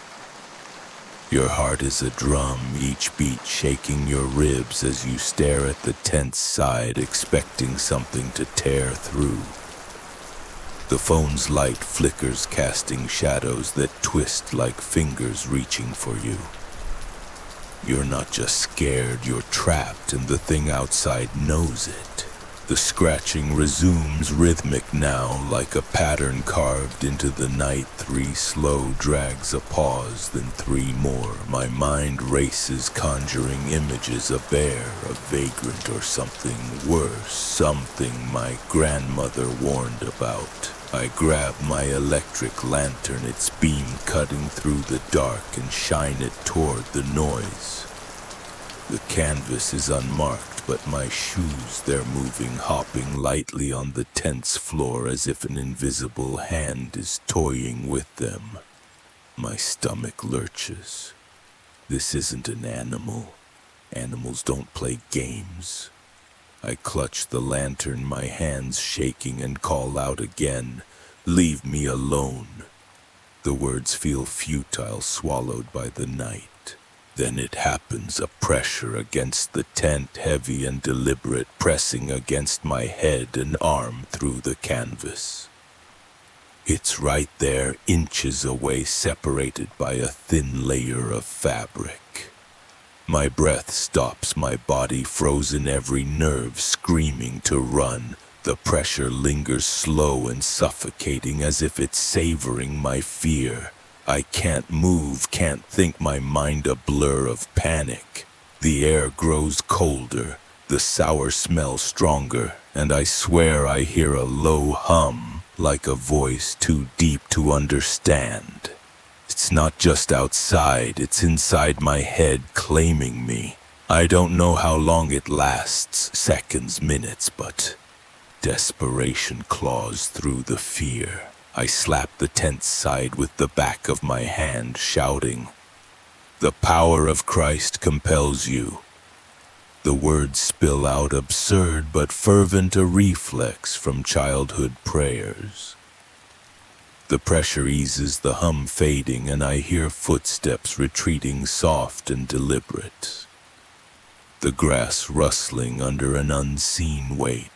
Speaker 1: Your heart is a drum, each beat shaking your ribs as you stare at the tent's side, expecting something to tear through. The phone's light flickers, casting shadows that twist like fingers reaching for you. You're not just scared, you're trapped, and the thing outside knows it. The scratching resumes rhythmic now, like a pattern carved into the night. 3 slow drags, a pause, then 3 more. My mind races, conjuring images, a bear, a vagrant, or something worse, something my grandmother warned about. I grab my electric lantern, its beam cutting through the dark, and shine it toward the noise. The canvas is unmarked, but my shoes, they're moving, hopping lightly on the tent's floor as if an invisible hand is toying with them. My stomach lurches. This isn't an animal. Animals don't play games. I clutch the lantern, my hands shaking, and call out again, "Leave me alone." The words feel futile, swallowed by the night. Then it happens, a pressure against the tent, heavy and deliberate, pressing against my head and arm through the canvas. It's right there, inches away, separated by a thin layer of fabric. My breath stops, my body frozen, every nerve screaming to run. The pressure lingers, slow and suffocating, as if it's savoring my fear. I can't move, can't think, my mind a blur of panic. The air grows colder, the sour smell stronger, and I swear I hear a low hum, like a voice too deep to understand. It's not just outside, it's inside my head, claiming me. I don't know how long it lasts, seconds, minutes, but desperation claws through the fear. I slap the tent's side with the back of my hand, shouting, "The power of Christ compels you." The words spill out, absurd but fervent, a reflex from childhood prayers. The pressure eases, the hum fading, and I hear footsteps retreating, soft and deliberate. The grass rustling under an unseen weight.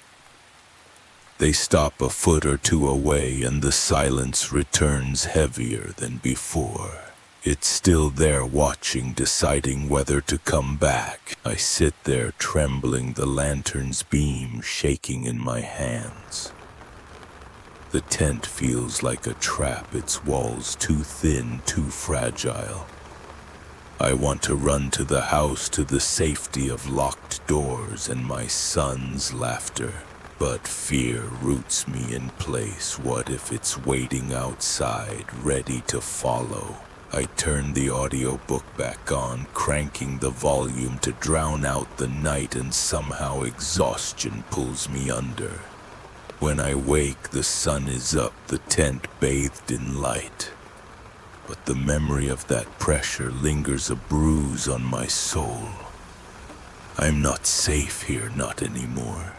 Speaker 1: They stop a foot or two away, and the silence returns heavier than before. It's still there, watching, deciding whether to come back. I sit there, trembling, the lantern's beam shaking in my hands. The tent feels like a trap, its walls too thin, too fragile. I want to run to the house, to the safety of locked doors and my son's laughter. But fear roots me in place. What if it's waiting outside, ready to follow? I turn the audiobook back on, cranking the volume to drown out the night, and somehow exhaustion pulls me under. When I wake, the sun is up, the tent bathed in light. But the memory of that pressure lingers, a bruise on my soul. I'm not safe here, not anymore.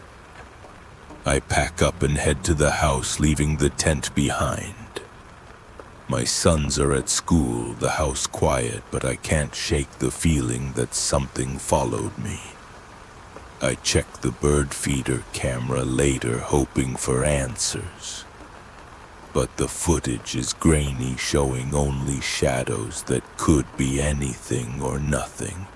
Speaker 1: I pack up and head to the house, leaving the tent behind. My sons are at school, the house quiet, but I can't shake the feeling that something followed me. I check the bird feeder camera later, hoping for answers. But the footage is grainy, showing only shadows that could be anything or nothing.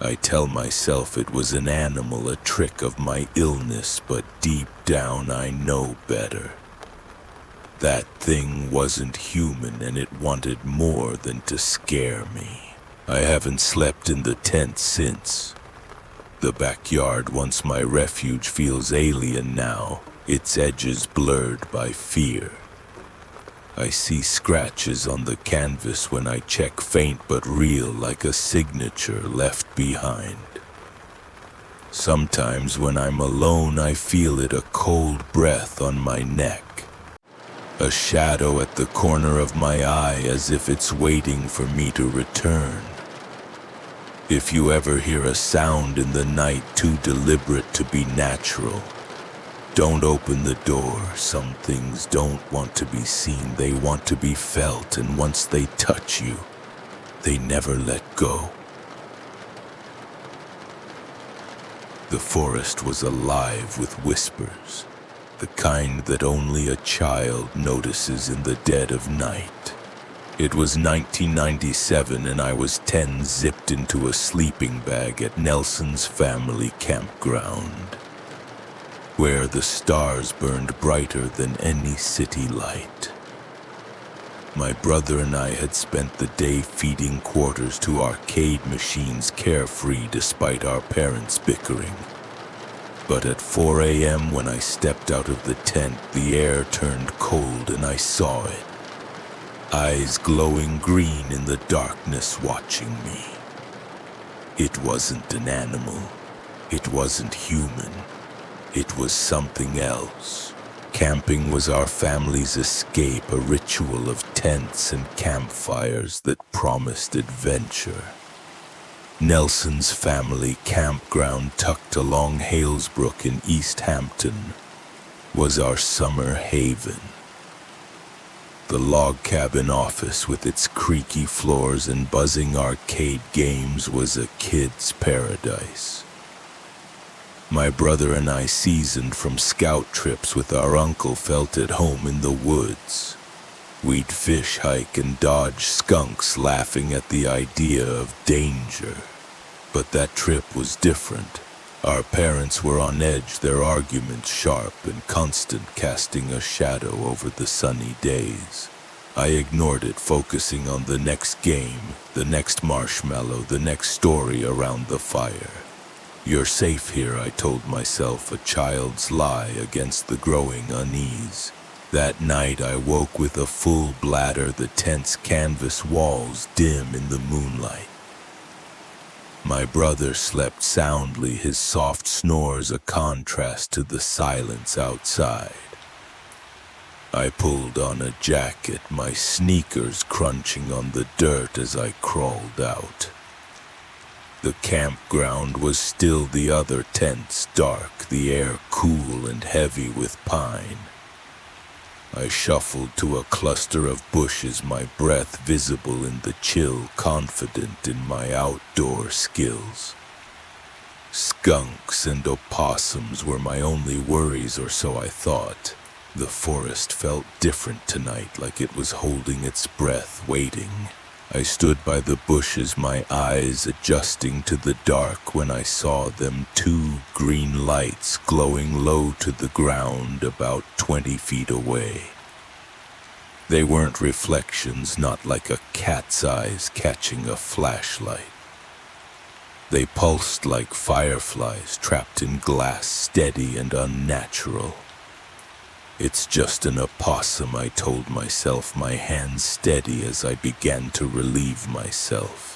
Speaker 1: I tell myself it was an animal, a trick of my illness, but deep down I know better. That thing wasn't human, and it wanted more than to scare me. I haven't slept in the tent since. The backyard, once my refuge, feels alien now, its edges blurred by fear. I see scratches on the canvas when I check, faint but real, like a signature left behind. Sometimes when I'm alone, I feel it, a cold breath on my neck. A shadow at the corner of my eye, as if it's waiting for me to return. If you ever hear a sound in the night too deliberate to be natural, don't open the door. Some things don't want to be seen, they want to be felt, and once they touch you, they never let go. The forest was alive with whispers, the kind that only a child notices in the dead of night. It was 1997 and I was 10, zipped into a sleeping bag at Nelson's family campground. where the stars burned brighter than any city light. My brother and I had spent the day feeding quarters to arcade machines, carefree despite our parents' bickering. But at 4 a.m. when I stepped out of the tent, the air turned cold and I saw it. Eyes glowing green in the darkness watching me. It wasn't an animal. It wasn't human. It was something else. Camping was our family's escape, a ritual of tents and campfires that promised adventure. Nelson's family campground, tucked along Halesbrook in East Hampton, was our summer haven. The log cabin office with its creaky floors and buzzing arcade games was a kid's paradise. My brother and I, seasoned from scout trips with our uncle, felt at home in the woods. We'd fish, hike, and dodge skunks, laughing at the idea of danger. But that trip was different. Our parents were on edge, their arguments sharp and constant, casting a shadow over the sunny days. I ignored it, focusing on the next game, the next marshmallow, the next story around the fire. You're safe here, I told myself, a child's lie against the growing unease. That night I woke with a full bladder, the tent's canvas walls dim in the moonlight. My brother slept soundly, his soft snores a contrast to the silence outside. I pulled on a jacket, my sneakers crunching on the dirt as I crawled out. The campground was still, the other tents dark, the air cool and heavy with pine. I shuffled to a cluster of bushes, my breath visible in the chill, confident in my outdoor skills. Skunks and opossums were my only worries, or so I thought. The forest felt different tonight, like it was holding its breath, waiting. I stood by the bushes, my eyes adjusting to the dark, when I saw them, two green lights glowing low to the ground about 20 feet away. They weren't reflections, not like a cat's eyes catching a flashlight. They pulsed like fireflies trapped in glass, steady and unnatural. It's just an opossum, I told myself, my hands steady as I began to relieve myself.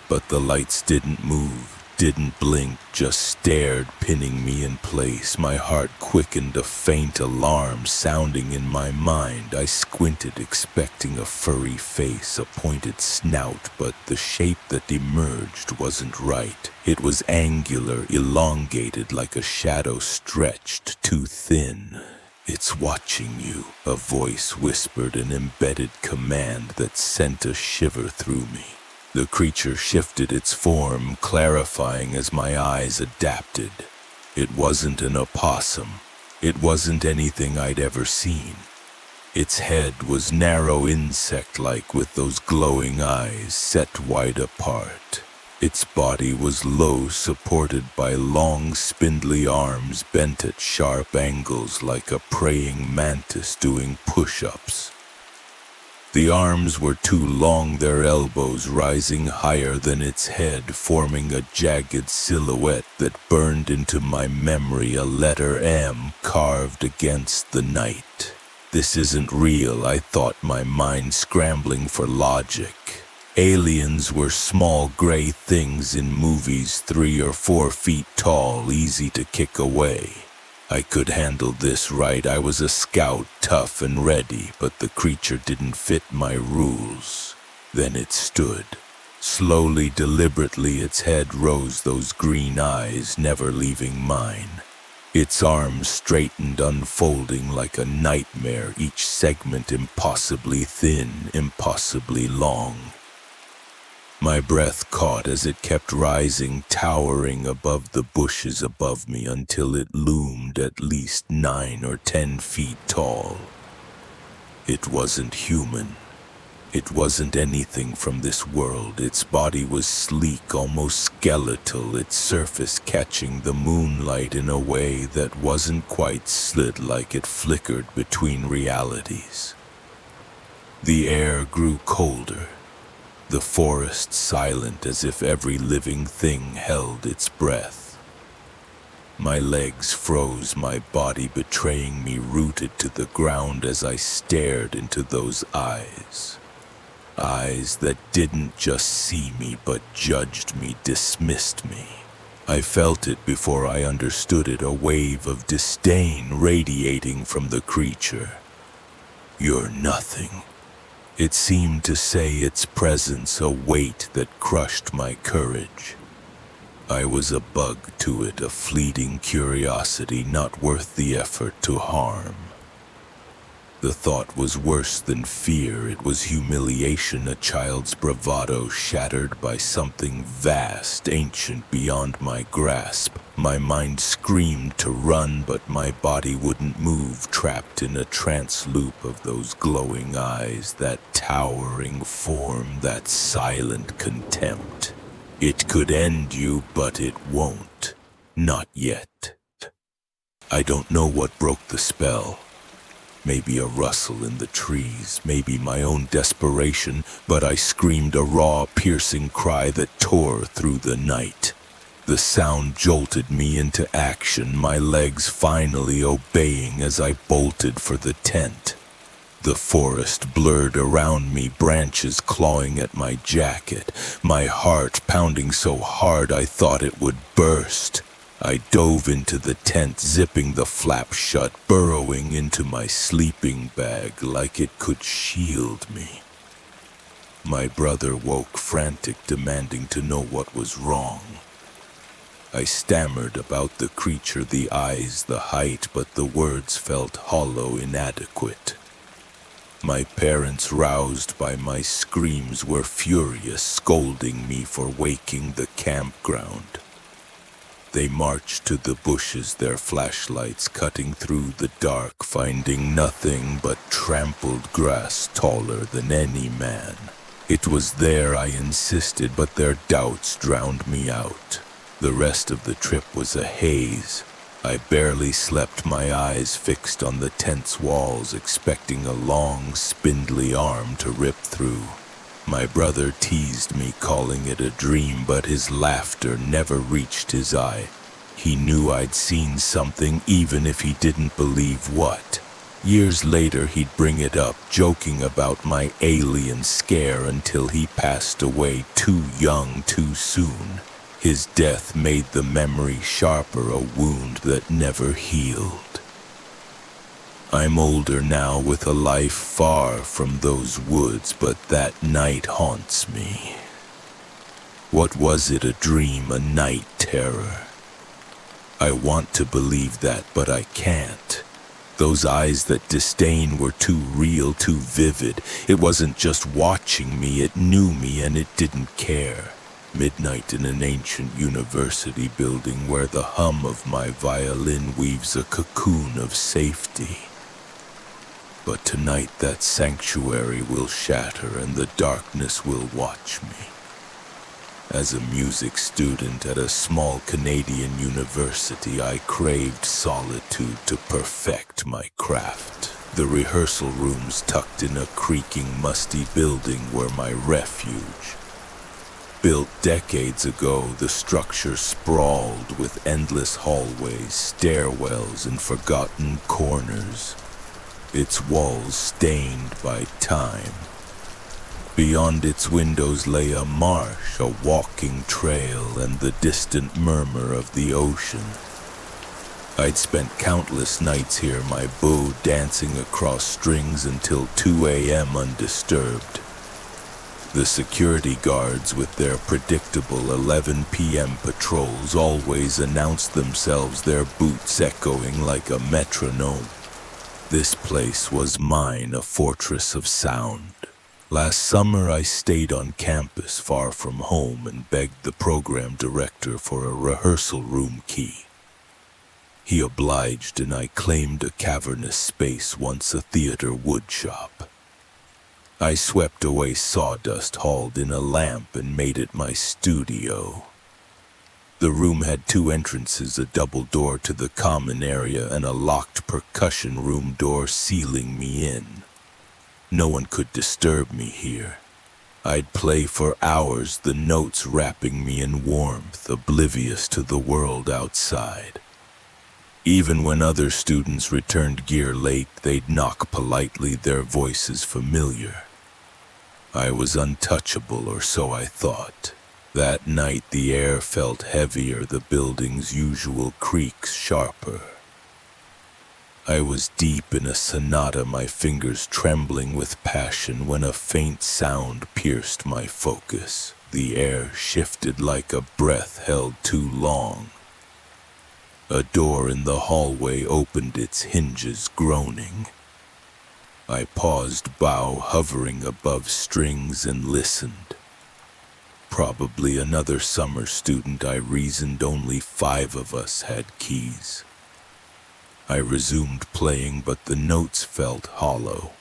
Speaker 1: But the lights didn't move, didn't blink, just stared, pinning me in place. My heart quickened, a faint alarm sounding in my mind. I squinted, expecting a furry face, a pointed snout, but the shape that emerged wasn't right. It was angular, elongated, like a shadow stretched too thin. "It's watching you," a voice whispered, an embedded command that sent a shiver through me. The creature shifted its form, clarifying as my eyes adapted. It wasn't an opossum. It wasn't anything I'd ever seen. Its head was narrow, insect-like, with those glowing eyes set wide apart. Its body was low, supported by long, spindly arms bent at sharp angles like a praying mantis doing push-ups. The arms were too long, their elbows rising higher than its head, forming a jagged silhouette that burned into my memory, a letter M carved against the night. This isn't real, I thought, my mind scrambling for logic. Aliens were small gray things in movies, 3 or 4 feet tall, easy to kick away. I could handle this, right? I was a scout, tough and ready, but the creature didn't fit my rules. Then it stood. Slowly, deliberately, its head rose, those green eyes never leaving mine. Its arms straightened, unfolding like a nightmare, each segment impossibly thin, impossibly long. My breath caught as it kept rising, towering above the bushes above me until it loomed at least 9 or 10 feet tall. It wasn't human. It wasn't anything from this world. Its body was sleek, almost skeletal, its surface catching the moonlight in a way that wasn't quite slit, like it flickered between realities. The air grew colder, the forest silent, as if every living thing held its breath. My legs froze, my body betraying me, rooted to the ground as I stared into those eyes. Eyes that didn't just see me, but judged me, dismissed me. I felt it before I understood it, a wave of disdain radiating from the creature. "You're nothing." It seemed to say, its presence a weight that crushed my courage. I was a bug to it, a fleeting curiosity not worth the effort to harm. The thought was worse than fear. It was humiliation, a child's bravado shattered by something vast, ancient, beyond my grasp. My mind screamed to run, but my body wouldn't move, trapped in a trance loop of those glowing eyes, that towering form, that silent contempt. It could end you, but it won't. Not yet. I don't know what broke the spell. Maybe a rustle in the trees, maybe my own desperation, but I screamed a raw, piercing cry that tore through the night. The sound jolted me into action, my legs finally obeying as I bolted for the tent. The forest blurred around me, branches clawing at my jacket, my heart pounding so hard I thought it would burst. I dove into the tent, zipping the flap shut, burrowing into my sleeping bag like it could shield me. My brother woke frantic, demanding to know what was wrong. I stammered about the creature, the eyes, the height, but the words felt hollow, inadequate. My parents, roused by my screams, were furious, scolding me for waking the campground. They marched to the bushes, their flashlights cutting through the dark, finding nothing but trampled grass taller than any man. It was there, I insisted, but their doubts drowned me out. The rest of the trip was a haze. I barely slept, my eyes fixed on the tent's walls, expecting a long, spindly arm to rip through. My brother teased me, calling it a dream, but his laughter never reached his eye. He knew I'd seen something, even if he didn't believe what. Years later, he'd bring it up, joking about my alien scare, until he passed away too young, too soon. His death made the memory sharper, a wound that never healed. I'm older now, with a life far from those woods, but that night haunts me. What was it, a dream, a night terror? I want to believe that, but I can't. Those eyes that disdain were too real, too vivid. It wasn't just watching me, it knew me and it didn't care. Midnight in an ancient university building where the hum of my violin weaves a cocoon of safety. But tonight that sanctuary will shatter and the darkness will watch me. As a music student at a small Canadian university, I craved solitude to perfect my craft. The rehearsal rooms tucked in a creaking, musty building were my refuge. Built decades ago, the structure sprawled with endless hallways, stairwells, and forgotten corners. Its walls stained by time. Beyond its windows lay a marsh, a walking trail, and the distant murmur of the ocean. I'd spent countless nights here, my bow dancing across strings until 2 a.m. undisturbed. The security guards, with their predictable 11 p.m. patrols, always announced themselves, their boots echoing like a metronome. This place was mine, a fortress of sound. Last summer I stayed on campus far from home and begged the program director for a rehearsal room key. He obliged and I claimed a cavernous space, once a theater woodshop. I swept away sawdust hauled in a lamp and made it my studio. The room had two entrances, a double door to the common area and a locked percussion room door sealing me in. No one could disturb me here. I'd play for hours, the notes wrapping me in warmth, oblivious to the world outside. Even when other students returned gear late, they'd knock politely, their voices familiar. I was untouchable, or so I thought. That night the air felt heavier, the building's usual creaks sharper. I was deep in a sonata, my fingers trembling with passion, when a faint sound pierced my focus. The air shifted like a breath held too long. A door in the hallway opened, its hinges groaning. I paused, bow hovering above strings, and listened. Probably another summer student, I reasoned. Only 5 of us had keys. I resumed playing, but the notes felt hollow,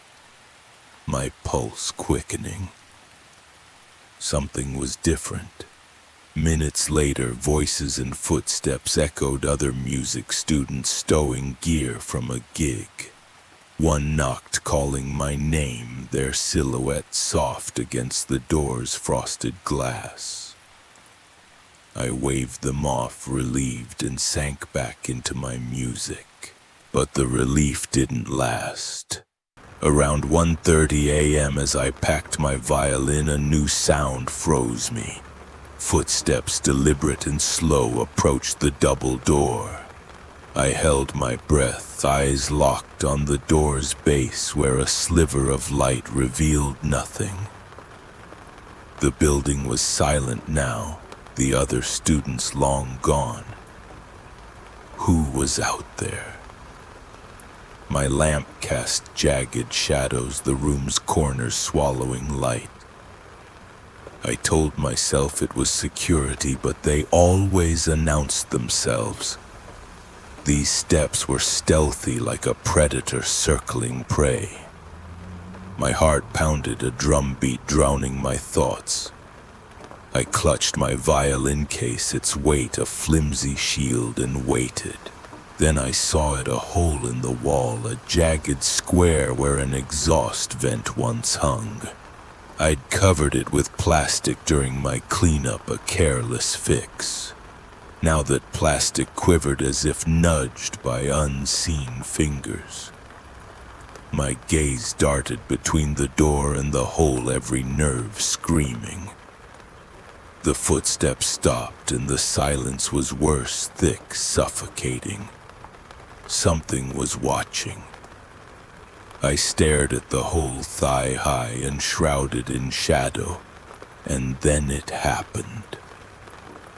Speaker 1: my pulse quickening. Something was different. Minutes later, voices and footsteps echoed, other music students stowing gear from a gig. One knocked, calling my name, their silhouette soft against the door's frosted glass. I waved them off, relieved, and sank back into my music. But the relief didn't last. Around 1:30 a.m., as I packed my violin, a new sound froze me. Footsteps, deliberate and slow, approached the double door. I held my breath, eyes locked on the door's base, where a sliver of light revealed nothing. The building was silent now, the other students long gone. Who was out there? My lamp cast jagged shadows, the room's corners swallowing light. I told myself it was security, but they always announced themselves. These steps were stealthy, like a predator circling prey. My heart pounded, a drumbeat drowning my thoughts. I clutched my violin case, its weight a flimsy shield, and waited. Then I saw it, a hole in the wall, a jagged square where an exhaust vent once hung. I'd covered it with plastic during my cleanup, a careless fix. Now that plastic quivered as if nudged by unseen fingers. My gaze darted between the door and the hole, every nerve screaming. The footsteps stopped, and the silence was worse, thick, suffocating. Something was watching. I stared at the hole, thigh-high and shrouded in shadow, and then it happened.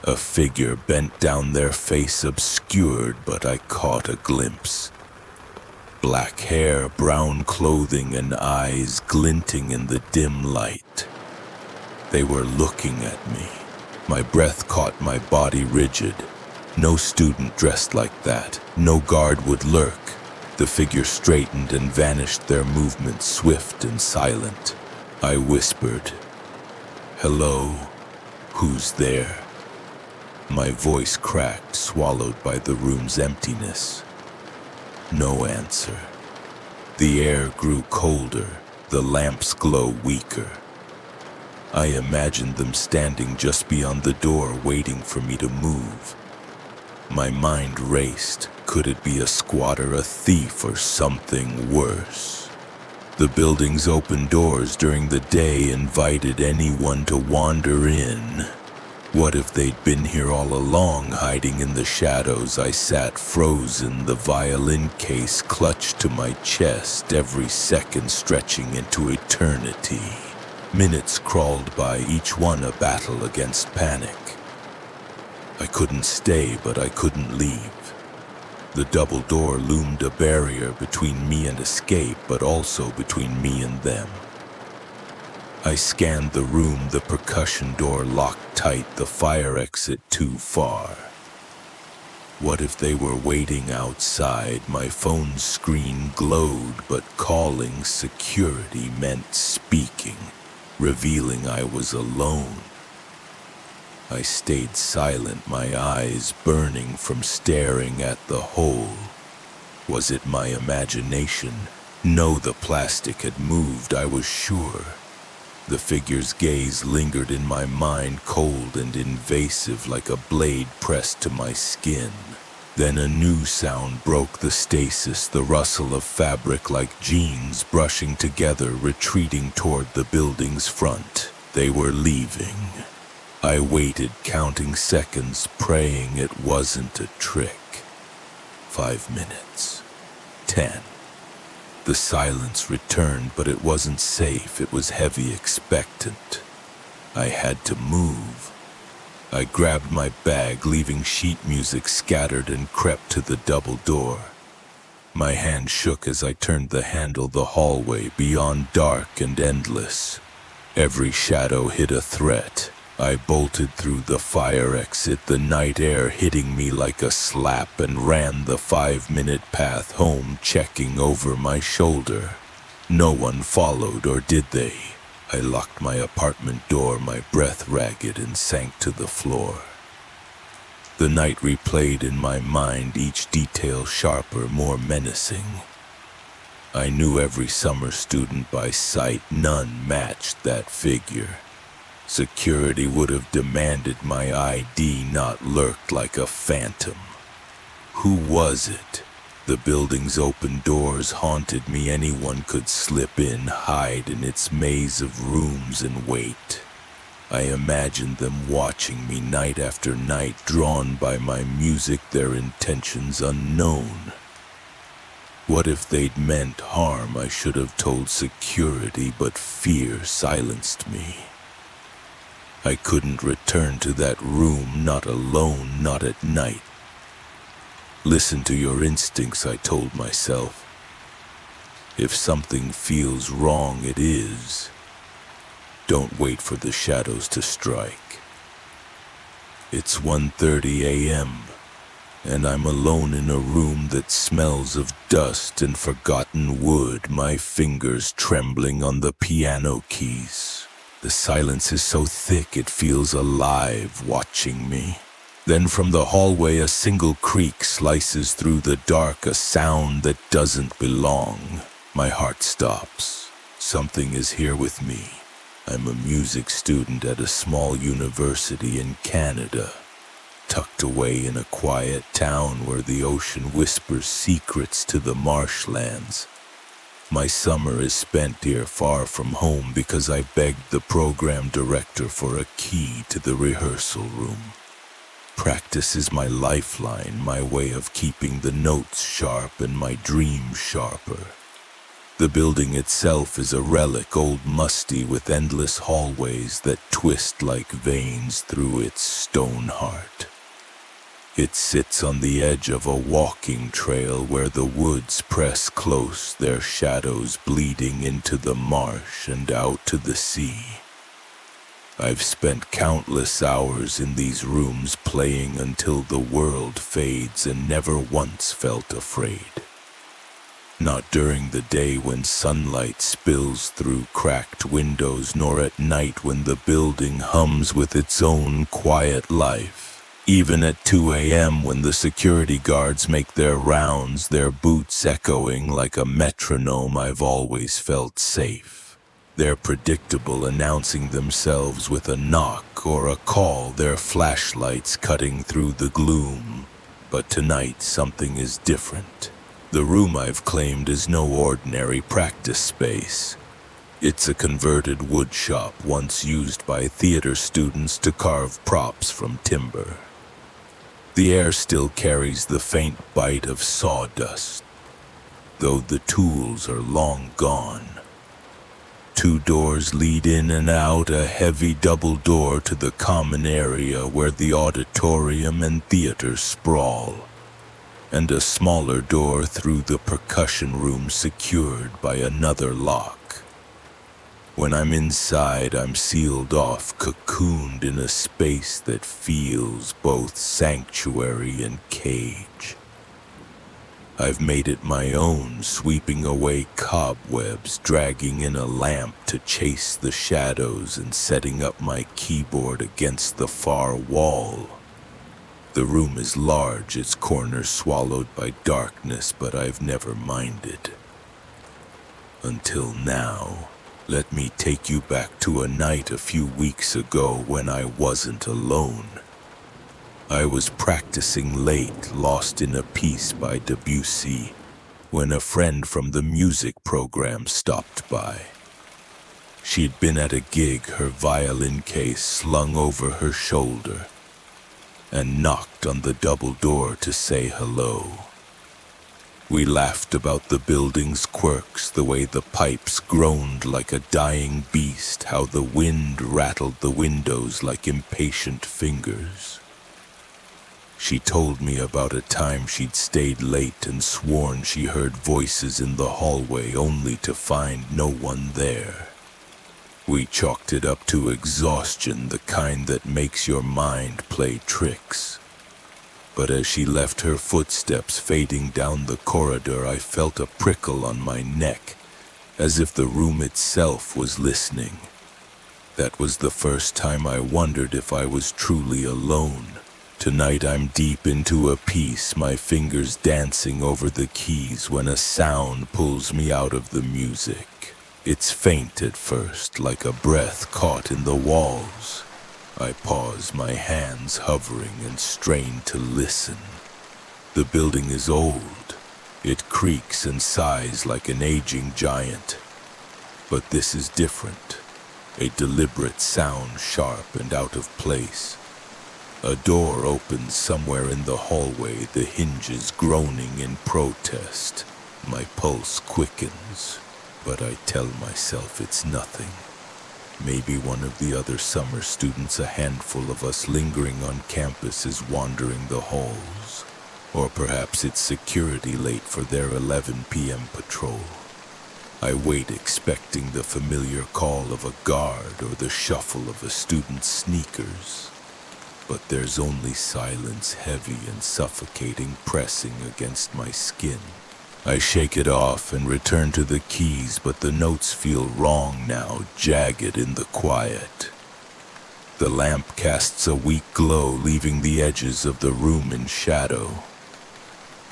Speaker 1: A figure bent down, their face obscured, but I caught a glimpse. Black hair, brown clothing, and eyes glinting in the dim light. They were looking at me. My breath caught, my body rigid. No student dressed like that. No guard would lurk. The figure straightened and vanished, their movements swift and silent. I whispered, "Hello, who's there?" My voice cracked, swallowed by the room's emptiness. No answer. The air grew colder, the lamp's glow weaker. I imagined them standing just beyond the door, waiting for me to move. My mind raced. Could it be a squatter, a thief, or something worse? The building's open doors during the day invited anyone to wander in. What if they'd been here all along, hiding in the shadows? I sat frozen, the violin case clutched to my chest, every second stretching into eternity. Minutes crawled by, each one a battle against panic. I couldn't stay, but I couldn't leave. The double door loomed, a barrier between me and escape, but also between me and them. I scanned the room, the percussion door locked tight, the fire exit too far. What if they were waiting outside? My phone's screen glowed, but calling security meant speed. speaking, revealing I was alone. I stayed silent, my eyes burning from staring at the hole. Was it my imagination? No, the plastic had moved, I was sure. The figure's gaze lingered in my mind, cold and invasive, like a blade pressed to my skin. Then a new sound broke the stasis, the rustle of fabric like jeans brushing together, retreating toward the building's front. They were leaving. I waited, counting seconds, praying it wasn't a trick. 5 minutes. 10. The silence returned, but it wasn't safe. It was heavy, expectant. I had to move. I grabbed my bag, leaving sheet music scattered, and crept to the double door. My hand shook as I turned the handle, the hallway beyond dark and endless. Every shadow hid a threat. I bolted through the fire exit, the night air hitting me like a slap, and ran the 5-minute path home, checking over my shoulder. No one followed, or did they? I locked my apartment door, my breath ragged, and sank to the floor. The night replayed in my mind, each detail sharper, more menacing. I knew every summer student by sight, none matched that figure. Security would have demanded my ID, not lurked like a phantom. Who was it? The building's open doors haunted me. Anyone could slip in, hide in its maze of rooms, and wait. I imagined them watching me night after night, drawn by my music, their intentions unknown. What if they'd meant harm? I should have told security, but fear silenced me. I couldn't return to that room, not alone, not at night. Listen to your instincts, I told myself. If something feels wrong, it is. Don't wait for the shadows to strike. It's 1:30 a.m., and I'm alone in a room that smells of dust and forgotten wood, my fingers trembling on the piano keys. The silence is so thick it feels alive, watching me. Then from the hallway a single creak slices through the dark, a sound that doesn't belong. My heart stops. Something is here with me. I'm a music student at a small university in Canada, tucked away in a quiet town where the ocean whispers secrets to the marshlands. My summer is spent here, far from home, because I begged the program director for a key to the rehearsal room. Practice is my lifeline, my way of keeping the notes sharp and my dreams sharper. The building itself is a relic, old musty, with endless hallways that twist like veins through its stone heart. It sits on the edge of a walking trail where the woods press close, their shadows bleeding into the marsh and out to the sea. I've spent countless hours in these rooms, playing until the world fades, and never once felt afraid. Not during the day when sunlight spills through cracked windows, nor at night when the building hums with its own quiet life. Even at 2 a.m. when the security guards make their rounds, their boots echoing like a metronome, I've always felt safe. They're predictable, announcing themselves with a knock or a call, their flashlights cutting through the gloom. But tonight something is different. The room I've claimed is no ordinary practice space. It's a converted wood shop once used by theater students to carve props from timber. The air still carries the faint bite of sawdust, though the tools are long gone. 2 doors lead in and out, a heavy double door to the common area where the auditorium and theater sprawl, and a smaller door through the percussion room secured by another lock. When I'm inside, I'm sealed off, cocooned in a space that feels both sanctuary and cage. I've made it my own, sweeping away cobwebs, dragging in a lamp to chase the shadows, and setting up my keyboard against the far wall. The room is large, its corners swallowed by darkness, but I've never minded. Until now. Let me take you back to a night a few weeks ago when I wasn't alone. I was practicing late, lost in a piece by Debussy, when a friend from the music program stopped by. She'd been at a gig, her violin case slung over her shoulder, and knocked on the double door to say hello. We laughed about the building's quirks, the way the pipes groaned like a dying beast, how the wind rattled the windows like impatient fingers. She told me about a time she'd stayed late and sworn she heard voices in the hallway only to find no one there. We chalked it up to exhaustion, the kind that makes your mind play tricks. But as she left, her footsteps fading down the corridor, I felt a prickle on my neck, as if the room itself was listening. That was the first time I wondered if I was truly alone. Tonight I'm deep into a piece, my fingers dancing over the keys, when a sound pulls me out of the music. It's faint at first, like a breath caught in the walls. I pause, my hands hovering, and strain to listen. The building is old. It creaks and sighs like an aging giant. But this is different. A deliberate sound, sharp and out of place. A door opens somewhere in the hallway, the hinges groaning in protest. My pulse quickens, but I tell myself it's nothing. Maybe one of the other summer students, a handful of us lingering on campus, is wandering the halls. Or perhaps it's security late for their 11 p.m. patrol. I wait, expecting the familiar call of a guard or the shuffle of a student's sneakers. But there's only silence, heavy and suffocating, pressing against my skin. I shake it off and return to the keys, but the notes feel wrong now, jagged in the quiet. The lamp casts a weak glow, leaving the edges of the room in shadow.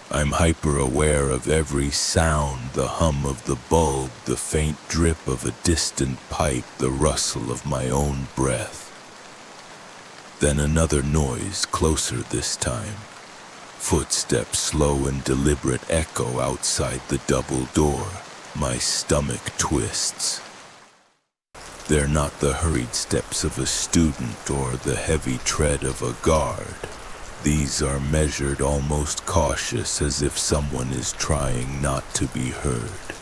Speaker 1: I'm hyper-aware of every sound, the hum of the bulb, the faint drip of a distant pipe, the rustle of my own breath. Then another noise, closer this time. Footsteps, slow and deliberate, echo outside the double door. My stomach twists. They're not the hurried steps of a student or the heavy tread of a guard. These are measured, almost cautious, as if someone is trying not to be heard.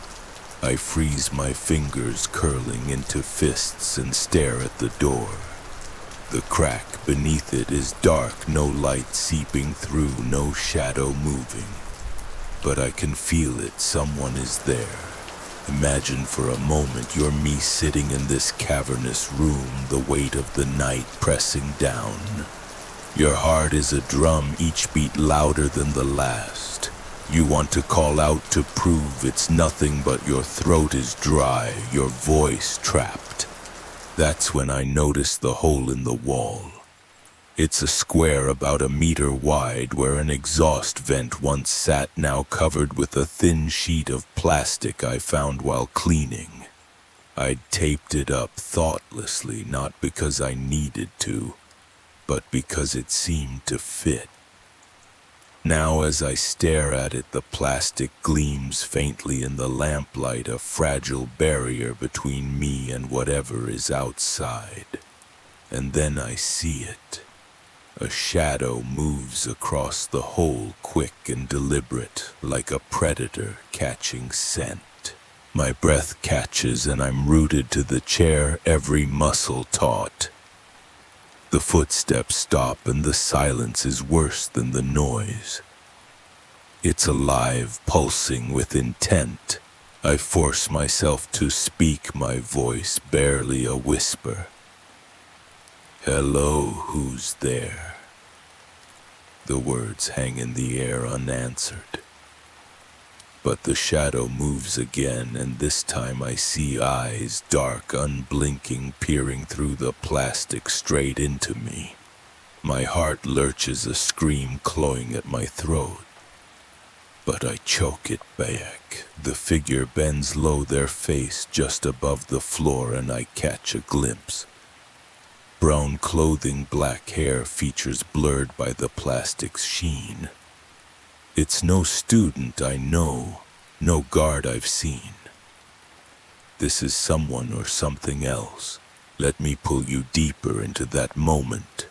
Speaker 1: I freeze, my fingers curling into fists, and stare at the door. The crack beneath it is dark, no light seeping through, no shadow moving. But I can feel it, someone is there. Imagine for a moment you're me sitting in this cavernous room, the weight of the night pressing down. Your heart is a drum, each beat louder than the last. You want to call out to prove it's nothing, but your throat is dry, your voice trapped. That's when I notice the hole in the wall. It's a square about a meter wide where an exhaust vent once sat, now covered with a thin sheet of plastic I found while cleaning. I'd taped it up thoughtlessly, not because I needed to, but because it seemed to fit. Now as I stare at it, the plastic gleams faintly in the lamplight, a fragile barrier between me and whatever is outside. And then I see it. A shadow moves across the hole, quick and deliberate, like a predator catching scent. My breath catches and I'm rooted to the chair, every muscle taut. The footsteps stop and the silence is worse than the noise. It's alive, pulsing with intent. I force myself to speak, my voice barely a whisper. Hello, who's there? The words hang in the air unanswered. But the shadow moves again, and this time I see eyes, dark, unblinking, peering through the plastic straight into me. My heart lurches, a scream clawing at my throat. But I choke it back. The figure bends low, their face just above the floor, and I catch a glimpse. Brown clothing, black hair, features blurred by the plastic's sheen. It's no student I know, no guard I've seen. This is someone or something else. Let me pull you deeper into that moment.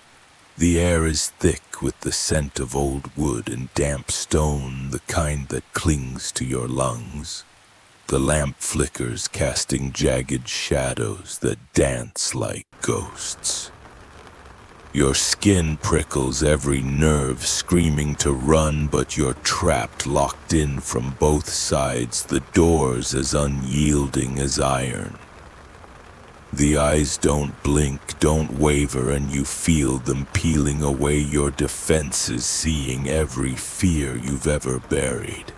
Speaker 1: The air is thick with the scent of old wood and damp stone, the kind that clings to your lungs. The lamp flickers, casting jagged shadows that dance like ghosts. Your skin prickles, every nerve screaming to run, but you're trapped, locked in from both sides, the doors as unyielding as iron. The eyes don't blink, don't waver, and you feel them peeling away your defenses, seeing every fear you've ever buried.